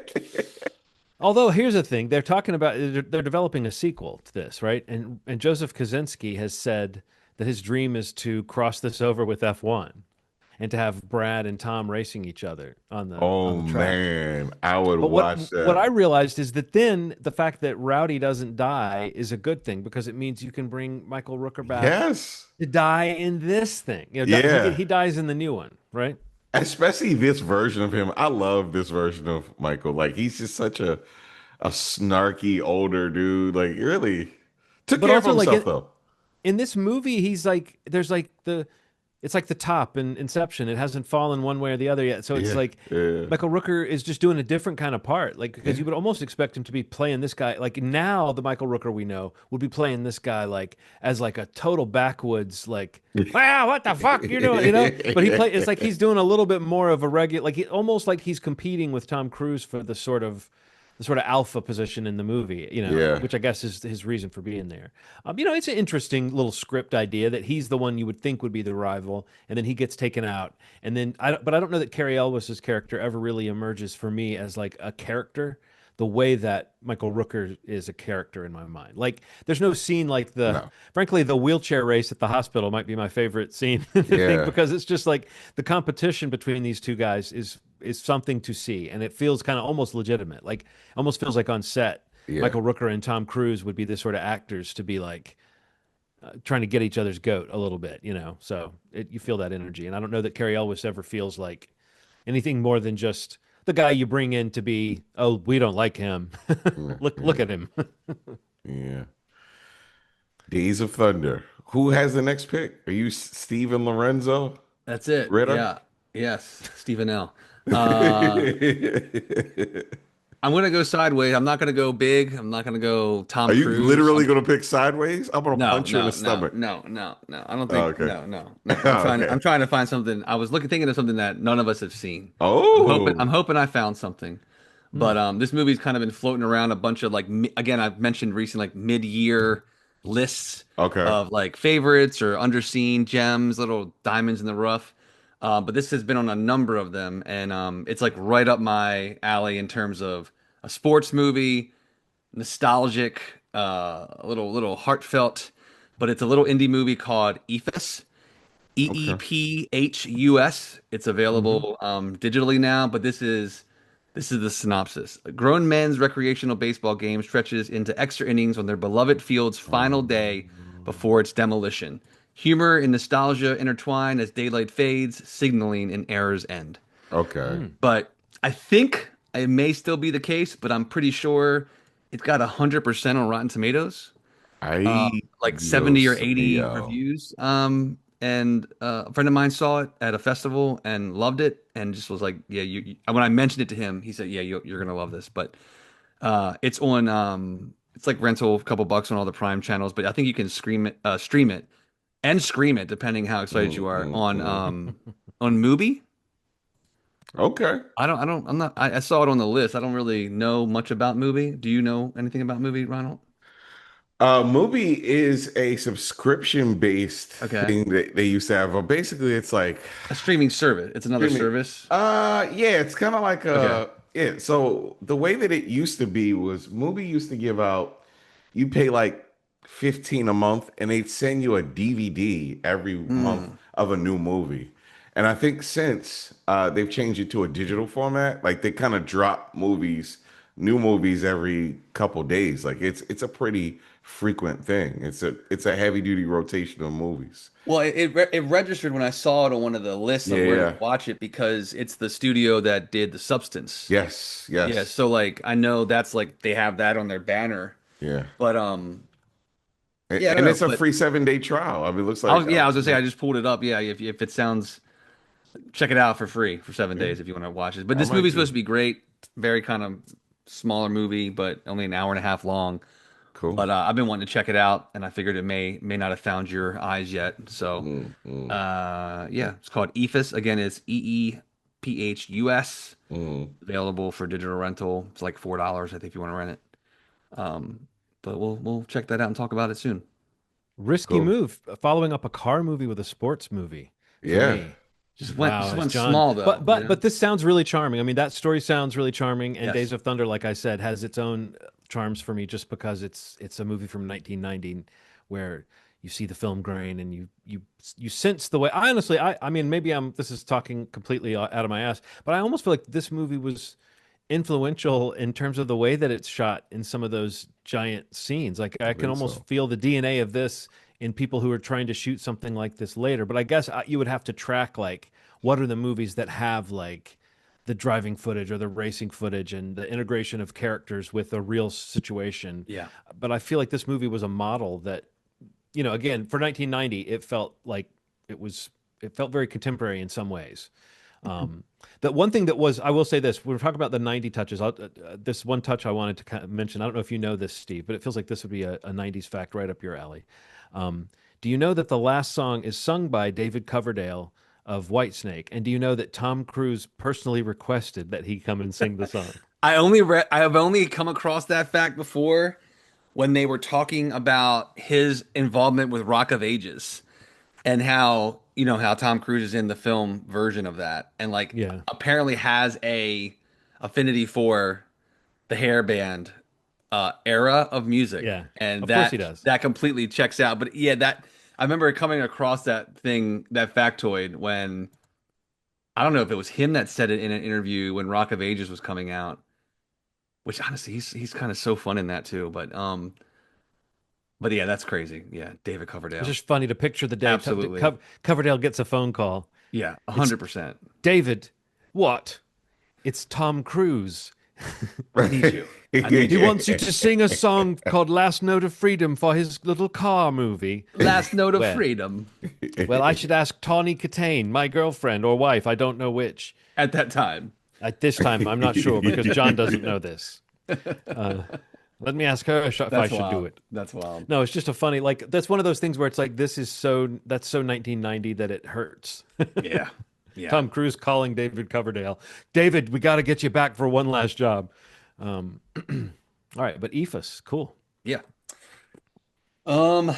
Although here's the thing, they're talking about they're developing a sequel to this, right? And Joseph Kosinski has said that his dream is to cross this over with F1 and to have Brad and Tom racing each other on Oh the track. man, I would But watch what I that. realized is that then the fact that Rowdy doesn't die is a good thing because it means you can bring Michael Rooker back Yes. to die in this thing. Yeah. He dies in the new one, right? Especially this version of him. I love this version of Michael. Like he's just such a snarky older dude. Like really took But care of also like himself though. in this movie, he's like there's like it's like the top in Inception. It hasn't fallen one way or the other yet. So it's Yeah. like Yeah. Michael Rooker is just doing a different kind of part. Like because Yeah. you would almost expect him to be playing this guy. Like now the Michael Rooker we know would be playing this guy like as like a total backwoods like wow, what the fuck you doing, But it's like he's doing a little bit more of a regular like almost like he's competing with Tom Cruise for the sort of alpha position in the movie, Yeah. which I guess is his reason for being there. It's an interesting little script idea that he's the one you would think would be the rival, and then he gets taken out, and then but I don't know that Carrie Elwes's character ever really emerges for me as like a character, the way that Michael Rooker is a character in my mind. Like, there's no scene like No. frankly, the wheelchair race at the hospital might be my favorite scene in the thing Yeah. because it's just like the competition between these two guys is something to see, and it feels kind of almost legitimate. Like, almost feels like on set, Yeah. Michael Rooker and Tom Cruise would be the sort of actors to be like trying to get each other's goat a little bit. So you feel that energy, and I don't know that Carrie Elwes ever feels like anything more than just the guy you bring in to be. Oh, we don't like him. Yeah. Look at him. Yeah. Days of Thunder. Who has the next pick? Are you Steven Lorenzo That's it. Ritter? Yeah. Yes, Stephen L. Uh, I'm gonna go sideways. I'm not gonna go big. I'm not gonna go Are Tom you Cruise. literally going to pick sideways? I'm going to No, punch you in no, the no, stomach. no, no, no. I don't Oh, think okay. no, no, no. Oh, I'm okay. trying to find something. I was thinking of something that none of us have seen. I'm Oh, hoping I found something. Hmm. But this movie's kind of been floating around a bunch of like again, I've mentioned recently like mid-year lists okay. of like favorites or underseen gems, little diamonds in the rough. But this has been on a number of them, and it's like right up my alley in terms of a sports movie, nostalgic, a little heartfelt, but it's a little indie movie called Eephus, Okay. Eephus. It's Hmm. available digitally now, but this is the synopsis. A grown men's recreational baseball game stretches into extra innings on their beloved field's final day before its demolition. Humor and nostalgia intertwine as daylight fades, signaling an era's end. Okay. Hmm. But I think it may still be the case, but I'm pretty sure it's got 100% on Rotten Tomatoes, Ay, like 70 or Dios 80 mío. reviews. and a friend of mine saw it at a festival and loved it, and just was like, "Yeah, When I mentioned it to him, he said, "Yeah, you're gonna love this." But it's on it's like rental, a couple bucks on all the Prime channels, but I think you can stream it, and scream it depending how excited you are Mm. on Mubi. Okay. I saw it on the list. I don't really know much about Mubi. Do you know anything about Mubi, Ronald? Movie is a subscription-based Okay. thing that they used to have. But basically, it's like A streaming service. It's another streaming. service. Yeah, it's kind of like Okay. yeah. So the way that it used to be was movie used to give out, you pay like 15 a month and they'd send you a DVD every month Mm. of a new movie. And I think since they've changed it to a digital format, like they kind of drop new movies every couple days. Like it's a pretty frequent thing. It's a heavy duty rotation of movies. Well, it registered when I saw it on one of the lists Yeah, of where to yeah. watch it because it's the studio that did The Substance. Yes, Yeah, yes. so like I know that's like they have that on their banner, Yeah. but yeah, I don't And know, it's a but free 7 day trial. I mean, it looks I was like yeah, I was gonna say I just pulled it up. Yeah, if it sounds, check it out for free for seven yeah, days if you want to watch it. But I this might movie's supposed do. to be great, very kind of smaller movie, but only an hour and a half long. Cool. But I've been wanting to check it out, and I figured it may not have found your eyes yet. So, Mm, mm, yeah, it's called Eephus. Again, it's Eephus. mm. Available for digital rental. It's like $4, I think, if you want to rent it. But we'll check that out and talk about it soon. Risky Cool. move, following up a car movie with a sports movie for Yeah. me. Just Wow, as went John, small though, but you but know. but this sounds really charming. I mean, that story sounds really charming, and Days Yes. of Thunder, like I said, has its own charms for me just because it's a movie from 1990 where you see the film grain and you sense the way. I honestly, I mean, maybe this is talking completely out of my ass, but I almost feel like this movie was influential in terms of the way that it's shot in some of those giant scenes. Like I I can think almost so. feel the DNA of this in people who are trying to shoot something like this later. But I guess you would have to track like what are the movies that have like the driving footage or the racing footage and the integration of characters with a real situation. Yeah. But I feel like this movie was a model that, again, for 1990, it felt like it felt very contemporary in some ways. That one thing that was, I will say this, we're talking about the 90 touches. This one touch I wanted to kind of mention. I don't know if you know this, Steve, but it feels like this would be a 90s fact right up your alley. Do you know that the last song is sung by David Coverdale of Whitesnake? And do you know that Tom Cruise personally requested that he come and sing the song? I have only come across that fact before when they were talking about his involvement with Rock of Ages and how, how Tom Cruise is in the film version of that and like Yeah, apparently has a affinity for the hair band era of music, yeah. and Of course he that does. that completely checks out. But yeah, that I remember coming across that factoid when I don't know if it was him that said it in an interview when Rock of Ages was coming out, which honestly he's kind of so fun in that too. But yeah, that's crazy. Yeah, David It's Coverdale, just funny to picture the day absolutely. Coverdale gets a phone call. Yeah, It's 100%. David. What? It's Tom Cruise. I need you. I need He you. wants you to sing a song called Last Note of Freedom for his little car movie. Last note of Well, freedom well, I should ask Tawny Katane, my girlfriend or wife, I don't know which. at that time. At this time, I'm not sure because John doesn't know this. Uh, Let me ask her if I That's should do wild. it. That's wild. No, it's just a funny, like, that's one of those things where it's like, that's so 1990 that it hurts. Yeah. Yeah. Tom Cruise calling David Coverdale. David, we got to get you back for one last job. Um, all right, but Eephus, cool. Yeah. Um,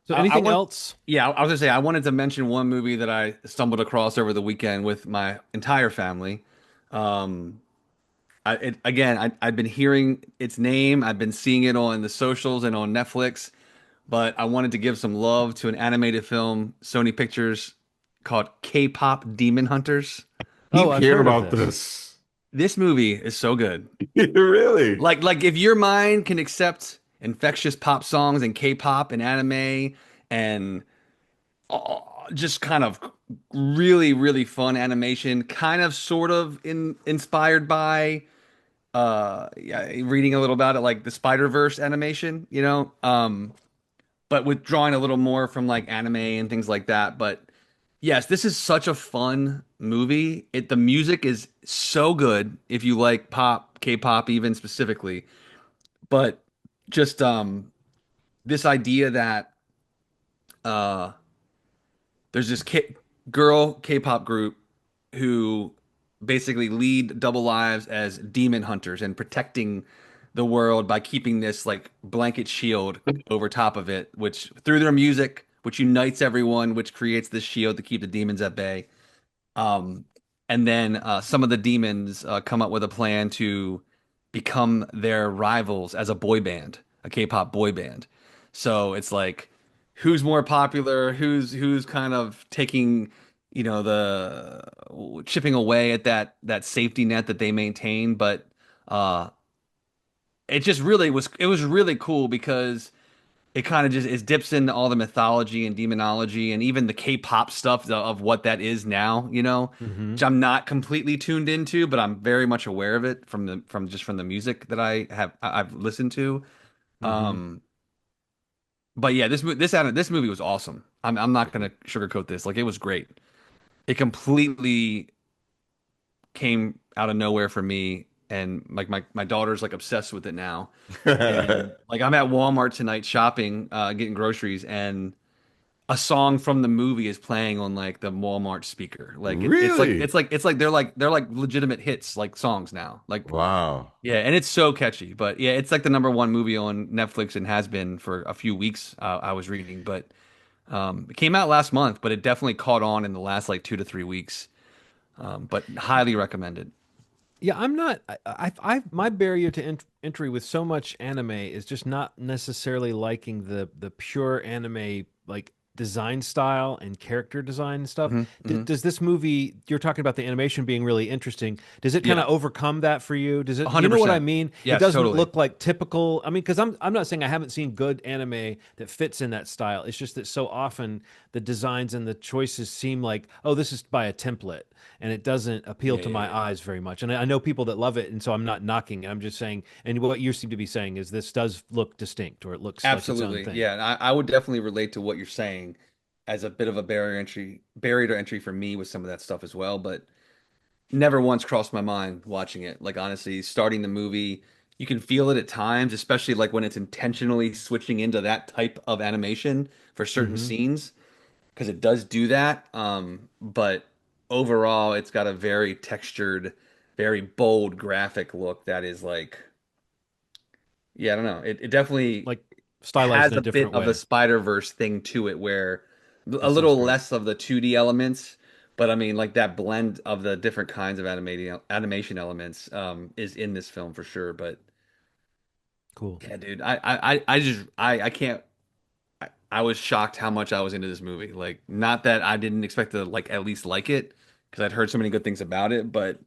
So I anything want, else? yeah, I was gonna say I wanted to mention one movie that I stumbled across over the weekend with my entire family. Um, I've been hearing its name, I've been seeing it on the socials and on Netflix, but I wanted to give some love to an animated film, Sony Pictures, called K-pop Demon Hunters. Oh, Keep I've hearing heard of about this. this. This movie is so good. Really? Like if your mind can accept infectious pop songs and K-pop and anime and just kind of really really fun animation, kind of sort of inspired by yeah, reading a little about it like the Spider-Verse animation, but with drawing a little more from like anime and things like that. But Yes, this is such a fun movie. The music is so good if you like pop, K-pop even specifically. But just this idea that uh there's this girl K-pop group who basically lead double lives as demon hunters and protecting the world by keeping this like blanket shield over top of it, which through their music, which unites everyone, which creates this shield to keep the demons at bay. Um, and then some of the demons come up with a plan to become their rivals as a boy band, a K-pop boy band. So it's like who's more popular, who's kind of taking, the chipping away at that safety net that they maintain. But uh, it was really cool because it kind of just it dips into all the mythology and demonology and even the K-pop stuff of what that is now, Hmm. which I'm not completely tuned into, but I'm very much aware of it from the music that I've listened to. Hmm. Um, but yeah, this movie was awesome. I'm not gonna sugarcoat this. Like it was great. It completely came out of nowhere for me, and like my daughter's like obsessed with it now. And like I'm at Walmart tonight shopping, getting groceries, and a song from the movie is playing on like the Walmart speaker. Like Really? it's like they're like legitimate hits, like songs now. Like Wow. yeah, and it's so catchy. But yeah, it's like the number one movie on Netflix and has been for a few weeks. I was reading, but it came out last month, but it definitely caught on in the last like 2 to 3 weeks. But highly recommended. Yeah, I'm not. My barrier to entry with so much anime is just not necessarily liking the pure anime like design style and character design and stuff. Hmm. Hmm. Does this movie, you're talking about the animation being really interesting, does it kind Yeah, of overcome that for you? Does it, you know what I 100%. mean? It Yes, doesn't totally. look like typical. I mean, because I'm not saying I haven't seen good anime that fits in that style. It's just that so often the designs and the choices seem like, oh, this is by a template and it doesn't appeal Yeah, to yeah, my yeah. eyes very much. And I know people that love it, and so I'm not knocking it. I'm just saying, and what you seem to be saying is this does look distinct, or it looks like its own Absolutely. thing. Yeah, and I would definitely relate to what you're saying as a bit of a barrier to entry for me with some of that stuff as well, but never once crossed my mind watching it. Like honestly, starting the movie, you can feel it at times, especially like when it's intentionally switching into that type of animation for certain Hmm. scenes, because it does do that. But overall, it's got a very textured, very bold graphic look that is like, yeah, I don't know. It definitely Like stylized has in a a bit different of the way. Spider-Verse thing to it where a That sounds little great. less of the 2D elements, but I mean like that blend of the different kinds of animation elements is in this film for sure. But Cool. yeah, dude, I just I can't I was shocked how much I was into this movie. Like not that I didn't expect to like at least like it because I'd heard so many good things about it, but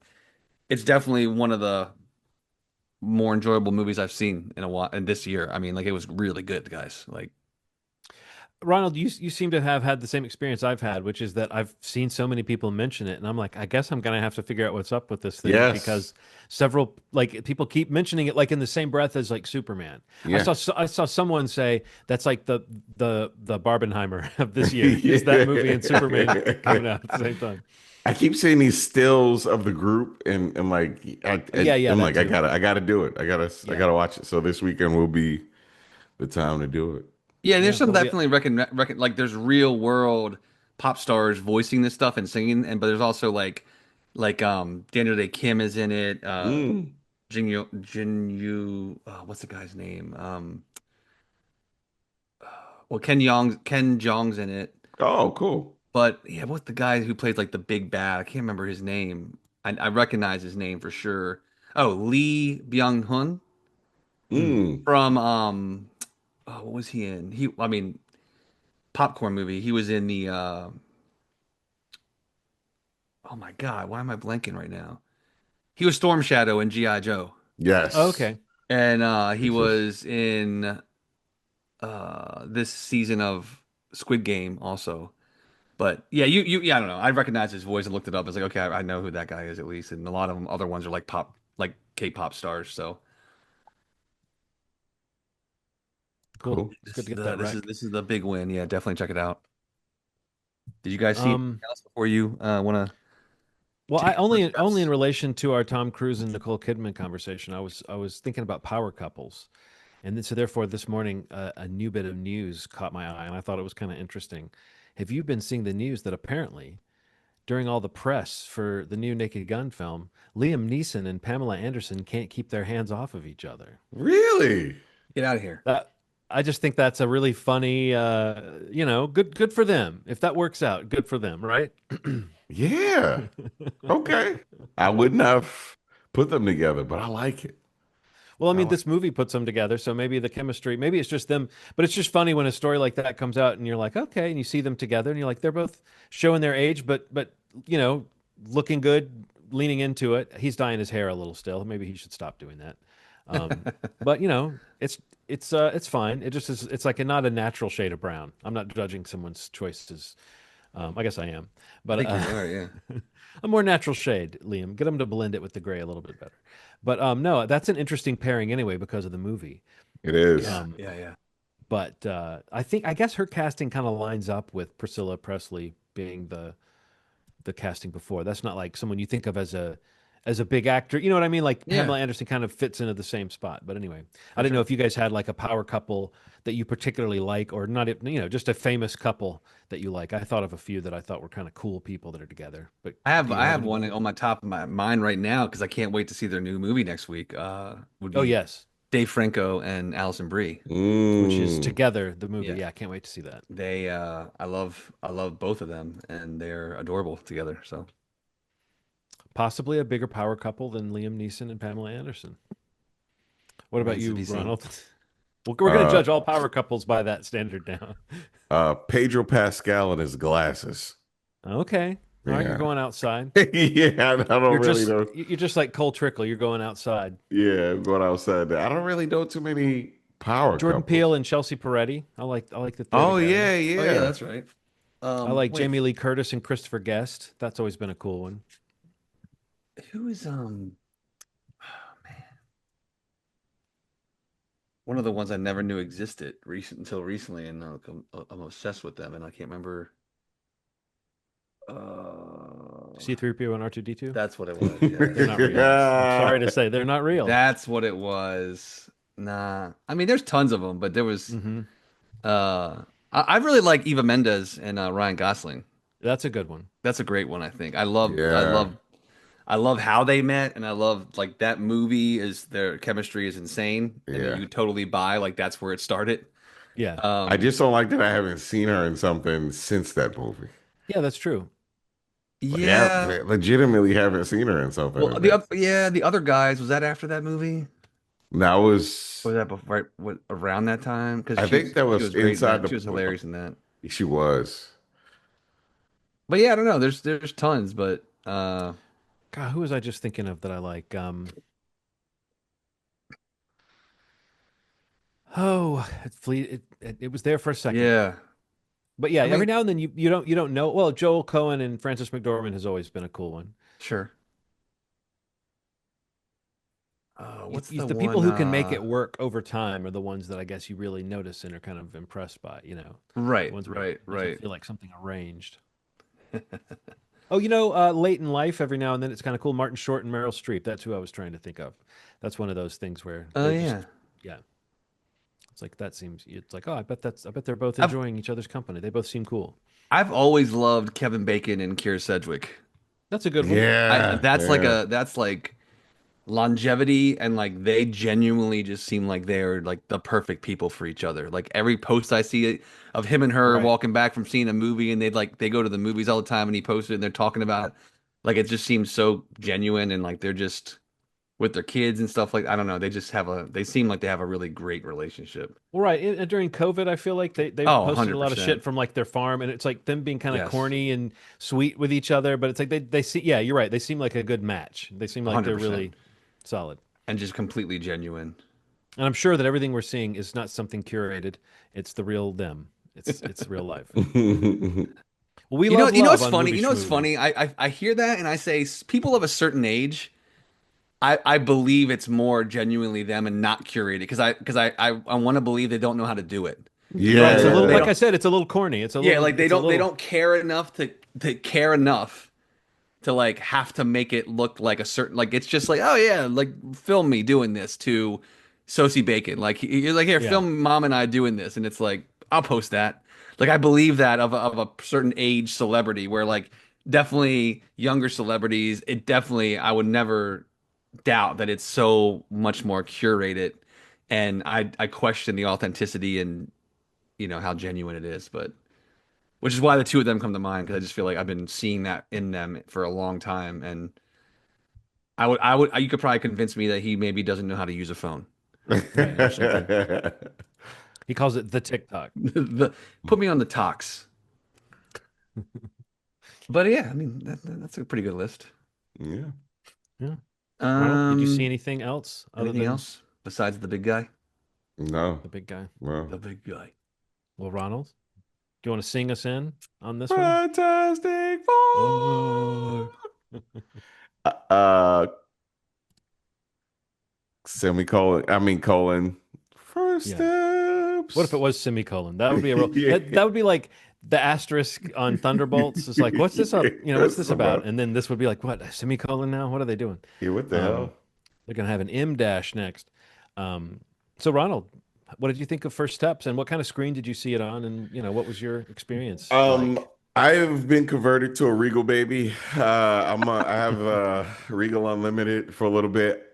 it's definitely one of the more enjoyable movies I've seen in a while and this year. I mean, like it was really good, guys. Like Ronald, you seem to have had the same experience I've had, which is that I've seen so many people mention it, and I'm like, I guess I'm gonna have to figure out what's up with this thing Yes. because several like people keep mentioning it like in the same breath as like Superman. Yeah. I saw someone say that's like the Barbenheimer of this year is that movie and Superman coming out at the same time. I keep seeing these stills of the group and like Yeah, yeah, I'm that like too. I gotta do it. I Yeah, gotta watch it. So this weekend will be the time to do it. yeah, and there's yeah. some There'll be definitely like there's real world pop stars voicing this stuff and singing, and but there's also like Daniel Day Kim is in it, Mm. What's the guy's name? Well Ken Jeong's in it, Oh, cool. but yeah, what's the guy who plays like the big bad? I can't remember his name. I recognize his name for sure. Oh, Lee Byung-hun mm. Mm. from oh, what was he in? I mean, popcorn movie. He was in the oh my God, why am I blanking right now? He was Storm Shadow in G.I. Joe. Yes. Okay, And he Jesus. was in this season of Squid Game also. But yeah, yeah, I don't know. I recognized his voice and looked it up. I was like, okay, I know who that guy is at least. And a lot of them, other ones are like like K-pop stars. So cool. Cool. It's good this to is get the that this is rec. this is the big win. Yeah, definitely check it out. Did you guys see anything Um, else before you want to well, I take your first only in steps? relation to our Tom Cruise and Nicole Kidman conversation. I was thinking about power couples, and then, so therefore this morning a new bit of news caught my eye, and I thought it was kind of interesting. Have you been seeing the news that apparently during all the press for the new Naked Gun film, Liam Neeson and Pamela Anderson can't keep their hands off of each other? Really? Get out of here. That I just think that's a really funny, good for them. If that works out, good for them, right? Yeah. Okay. I wouldn't have put them together, but I like it. Well, I I mean, like this movie puts them together, so maybe the chemistry, maybe it's just them, but it's just funny when a story like that comes out and you're like, okay, and you see them together and you're like, they're both showing their age, but you know, looking good, leaning into it. He's dyeing his hair a little still. Maybe he should stop doing that. But it's fine. It just is. It's like not a natural shade of brown. I'm not judging someone's choices. I guess I am, I but think you are, yeah. a more natural shade, Liam. Get them to blend it with the gray a little bit better. But no, that's an interesting pairing anyway because of the movie. it is. Yeah, Um, yeah, yeah. but I guess her casting kind of lines up with Priscilla Presley being the casting before. That's not like someone you think of as a big actor. You know what I mean? Like Yeah, Pamela Anderson kind of fits into the same spot. But anyway, I for didn't know sure. if you guys had like a power couple that you particularly like, or not, just a famous couple that you like. I thought of a few that I thought were kind of cool people that are together. But do you I have have one anybody? on my top of my mind right now because I can't wait to see their new movie next week. Would Oh be yes, Dave Franco and Allison Brie. which is Mm. together the movie. Yeah. Yeah, I can't wait to see that. I love both of them and they're adorable together. So Possibly a bigger power couple than Liam Neeson and Pamela Anderson. What about remains to you, be seen. Ronald? We're going to Uh, judge all power couples by that standard now. Pedro Pascal and his glasses. Okay. All right, you're Yeah. going outside. Yeah, I don't really know. You're just like Cole Trickle. You're going outside. Yeah, going outside there. I don't really know too many power Jordan couples. Peele and Chelsea Peretti. I like that they're Oh together. yeah, Oh yeah, yeah. that's right. I like Wait, Jamie Lee Curtis and Christopher Guest. That's always been a cool one. who is one of the ones I never knew existed until recently, and I'm obsessed with them, and I can't remember. Uh, C3PO and R2D2. that's what it was. They're not Yes, real. I'm Yeah. sorry to say they're not real. that's what it was. Nah, I mean, there's tons of them, but there was. Hmm. I really like Eva Mendes and Ryan Gosling. That's a good one. That's a great one, I think. Yeah. I love how they met, and I love like that movie is their chemistry is insane, and Yeah. you totally buy like that's where it started. Yeah. I Um, just don't like that I haven't seen her in something since that movie. Yeah, that's true. Like, I yeah. legitimately haven't seen her in something. Well, And that, the other guys was that after that movie? that Or was, was that before, right around that time? Because I think that she was was great in inside that. the, She was hilarious in that. she was. But yeah, I don't know. There's tons, but God, who was I just thinking of that I like? It was there for a second. yeah. But yeah, I every mean, now and then you don't know. Well, Joel Cohen and Frances McDormand has always been a cool one. sure. What's the The people one? who can make it work over time are the ones that I guess you really notice and are kind of impressed by. The Right, ones where right, it doesn't right. feel like something arranged. Oh, late in life, every now and then it's kind of cool. Martin Short and Meryl Streep. That's who I was trying to think of. That's one of those things where Oh they're just, yeah. yeah. It's like it's like, oh, I bet they're both I've enjoying each other's company. They both seem cool. I've always loved Kevin Bacon and Keira Sedgwick. That's a good one. Yeah. Yeah. That's like longevity and like they genuinely just seem like they're like the perfect people for each other. Like every post I see of him and her Right. walking back from seeing a movie and they go to the movies all the time and he posted and they're talking about like it just seems so genuine and like they're just with their kids and stuff like I don't know. They seem like they have a really great relationship. Well, right. During COVID, I feel like they Oh, posted a lot of 100%. shit from like their farm, and it's like them being kind of Yes. corny and sweet with each other. But it's like they see, yeah, you're right. They seem like a good match. They seem like they're 100%. really solid. And just completely genuine. And I'm sure that everything we're seeing is not something curated. It's the real them. It's real life. Well, we love You know love what's on funny? Movie You know what's Schmovie. funny? I hear that and I say people of a certain age I believe it's more genuinely them and not curated because I want to believe they don't know how to do it. Yeah, Yeah, it's a little They like yeah. I don't. said, it's a little corny. Yeah, like It's a they little don't care enough to care enough to like have to make it look like a certain like it's just like oh yeah like film me doing this to Sosie Bacon like you're like here yeah. film mom and I doing this and it's like I'll post that like I believe that of a certain age celebrity where like definitely younger celebrities it definitely I would never doubt that it's so much more curated and I question the authenticity and how genuine it is but which is why the two of them come to mind because I just feel like I've been seeing that in them for a long time, and you could probably convince me that he maybe doesn't know how to use a phone, or something. He calls it the TikTok. Put me on the talks. But yeah, I mean that's a pretty good list. Yeah. Yeah. Ronald, did you see Um, anything else other anything than else besides the big guy? No. the big guy? Well. The big guy. Well, Ronald, do you want to sing us in on this one? Fantastic Oh, Four. Semicolon. I mean colon. First Yeah. What if it steps. was semicolon? That would be a real Yeah. that would be like the asterisk on Thunderbolts. It's like, what's this up? What's Yes, this about? about. And then this would be like, what, a semicolon now? What are they doing? Yeah, what the Um, hell? they're gonna have an M dash next. Um, so Ronald, what did you think of First Steps and what kind of screen did you see it on? And what was your experience Um, like? I've been converted to a Regal baby. I have Regal Unlimited for a little bit.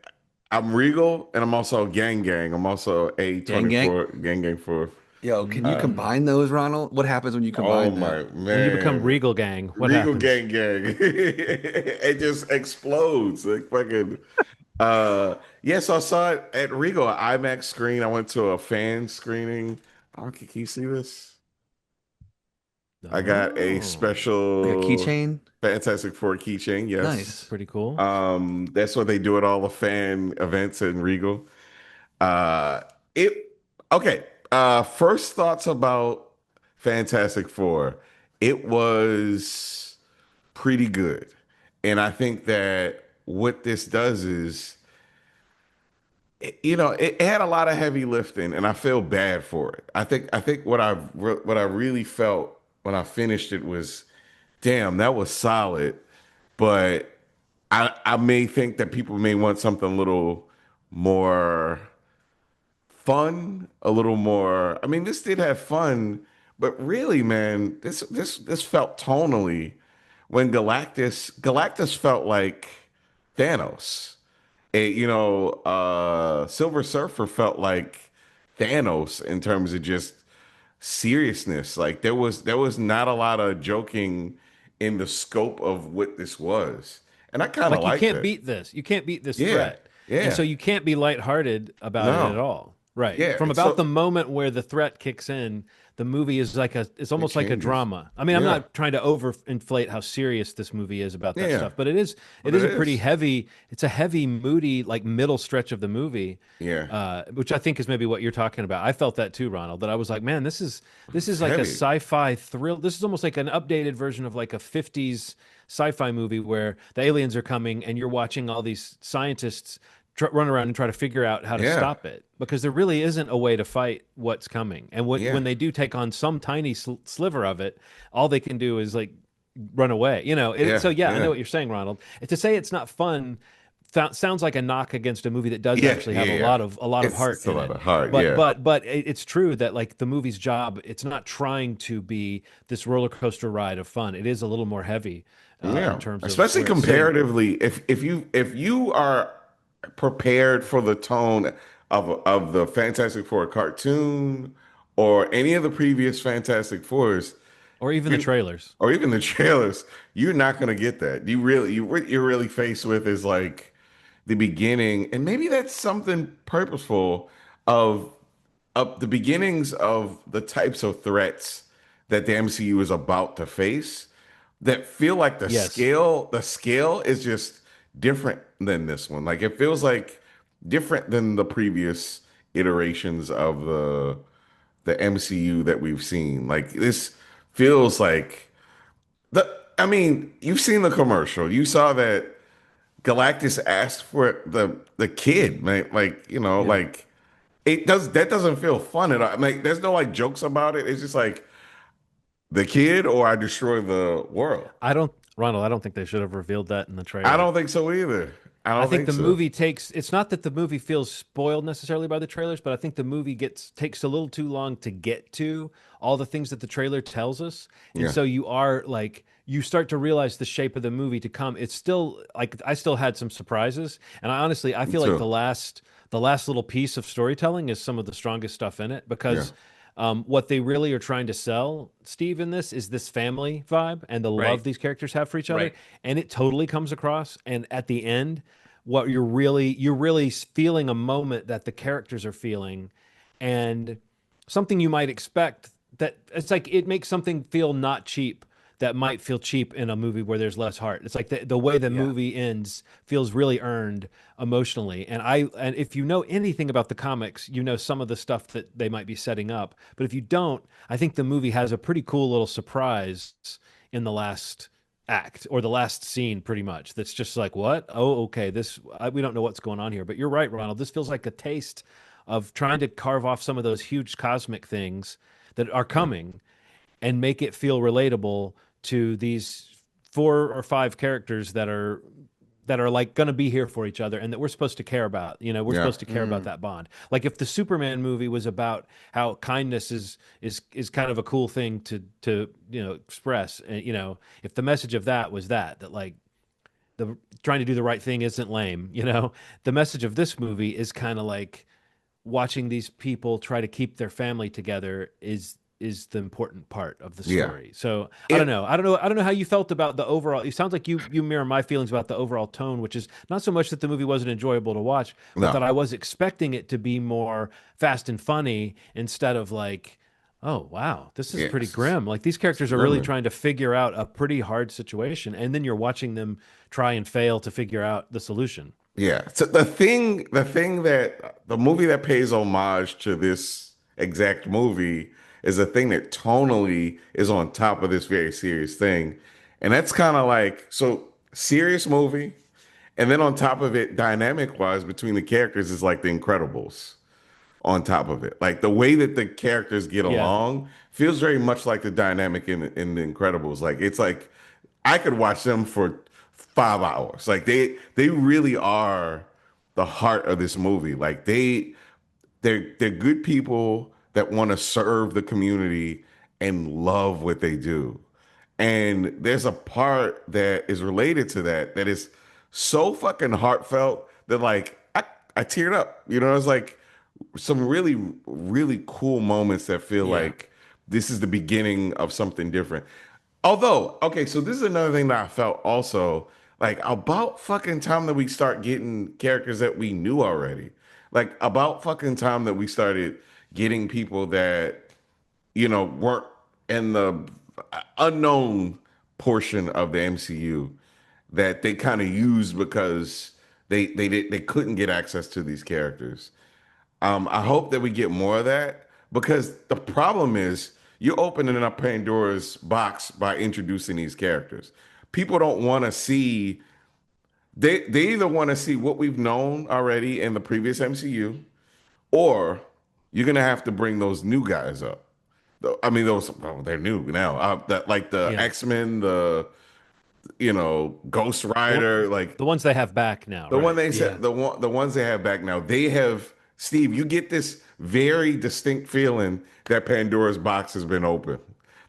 I'm Regal and I'm also Gang Gang. I'm also gang gang. A24 Gang Gang for Yo, can you uh Mm. combine those, Ronald? What happens when you oh combine that? my When you become man. Regal Gang, what Regal happens? Gang Gang. It just explodes. Like fucking yeah, so I saw it at Regal IMAX screen. I went to a fan screening. Oh, can you see this? I got a Oh, Like a special keychain? Fantastic Four keychain. that's Yes. Nice. pretty cool. That's what they do at all the fan events in Regal. Uh, it okay. First thoughts about Fantastic Four. It was pretty good, and I think that what this does is, it had a lot of heavy lifting, and I feel bad for it. I think what I really felt when I finished it was, damn, that was solid, but I may think that people may want something a little more fun, a little more. I mean, this did have fun, but really, man, this felt tonally when Galactus felt like Thanos. Silver Surfer felt like Thanos in terms of just seriousness. Like there was not a lot of joking in the scope of what this was. And I kind of Like you liked can't it. beat this. You can't beat this Yeah. threat. And so Yeah. you can't be lighthearted about it at No. all. Right. Yeah. From It's about the so moment where the threat kicks in, the movie is it's it almost like a changes. drama. I mean, I'm Yeah. not trying to overinflate how serious this movie is about that Yeah. stuff, but it But it is a pretty is. heavy, it's a heavy, moody, like middle stretch of the movie. Yeah. Which I think is maybe what you're talking about. I felt that too, Ronald. That I was like, man, this It's is like a heavy. sci-fi thrill. This is almost like an updated version of like a 50s sci-fi movie where the aliens are coming and you're watching all these scientists run around and try to figure out how to Yeah. stop it because there really isn't a way to fight what's coming. And Yeah. when they do take on some tiny sliver of it, all they can do is like run away. So Yeah. yeah, I know Yeah. what you're saying, Ronald. To say it's not fun sounds like a knock against a movie that does Yeah. actually Yeah. have Yeah. a lot of heart It's a in lot it. of heart. But Yeah. it's true that like the movie's job, it's not trying to be this roller coaster ride of fun. It is a little more heavy in Yeah. terms of Especially where it's sitting. comparatively, if you are prepared for the tone of the Fantastic Four cartoon or any of the previous Fantastic Fours, Or even the you trailers. or even the trailers, you're not gonna get that. What you're really faced with is like the beginning, and maybe that's something purposeful of the beginnings of the types of threats that the MCU is about to face that feel like Yes. the scale is just different than this one. Like it feels like different than the previous iterations of the MCU that we've seen. Like this feels like I mean, you've seen the commercial. You saw that Galactus asked for the kid, man. Like, Yeah. like it does that doesn't feel fun at all. I mean, there's no like jokes about it. It's just like the kid or I destroy the world. I don't, Ronald, I don't think they should have revealed that in the I trailer. don't think so either. I I don't think think the so. movie takes, it's not that the movie feels spoiled necessarily by the trailers, but I think the movie takes a little too long to get to all the things that the trailer tells us. And Yeah, so you are like, you start to realize the shape of the movie to come. It's still like I still had some surprises. And I me feel like too. the last little piece of storytelling is some of the strongest stuff in it Yeah, because what they really are trying to sell, Steve, in this is this family vibe and the love Right. these characters have for each other. Right. And it totally comes across. And at the end, what you're really feeling a moment that the characters are feeling and something you might expect that it's like it makes something feel not cheap that might feel cheap in a movie where there's less heart. It's like the way the Yeah. movie ends feels really earned emotionally. And if you know anything about the comics, you know some of the stuff that they might be setting up. But if you don't, I think the movie has a pretty cool little surprise in the last act or the last scene pretty much that's just like what, oh okay, we don't know what's going on here. But you're right, Ronald, this feels like a taste of trying to carve off some of those huge cosmic things that are yeah, coming and make it feel relatable to these four or five characters that are like going to be here for each other and that we're supposed to care about. You know, we're yeah, supposed to care about that bond. Like if the Superman movie was about how kindness is kind of a cool thing to you know express, and you know, if the message of that was that like the trying to do the right thing isn't lame, you know, the message of this movie is kind of like watching these people try to keep their family together is the important part of the yeah. story. So I don't It know. I don't know. I don't know how you felt about the overall. It sounds like you mirror my feelings about the overall tone, which is not so much that the movie wasn't enjoyable to watch, but no, that I was expecting it to be more fast and funny instead of like, oh wow, this is pretty yes, grim. Like these it's characters are really Gremlin. trying to figure out a pretty hard situation, and then you're watching them try and fail to figure out the solution. Yeah. So the thing that the movie that pays homage to this exact movie is a thing that tonally is on top of this very serious thing. And that's kind of like, so serious movie. And then on top of it, dynamic wise between the characters is like The Incredibles on top of it. Like the way that the characters get Yeah. along feels very much like the dynamic in The Incredibles. Like it's like I could watch them for 5 hours. Like they really are the heart of this movie. Like they're good people that want to serve the community and love what they do. And there's a part that is related to that that is so fucking heartfelt that like I teared up. You know, it's like some really, really cool moments that feel Yeah. like this is the beginning of something different. Although, okay, so this is another thing that I felt also like about fucking time that we start getting characters that we knew already. Like about fucking time that we started getting people that, you know, weren't in the unknown portion of the MCU that they kind of used because they couldn't get access to these characters. I hope that we get more of that because the problem is you're opening up Pandora's box by introducing these characters. People don't want to see they either want to see what we've known already in the previous MCU, or you're gonna have to bring those new guys up. I mean, those well, they're new now. That like the Yeah. X-Men, the Ghost The, Rider, like the ones they have back now, the one right? they Yeah. said, the ones they have back now, they have Steve. You get this very distinct feeling that Pandora's box has been opened.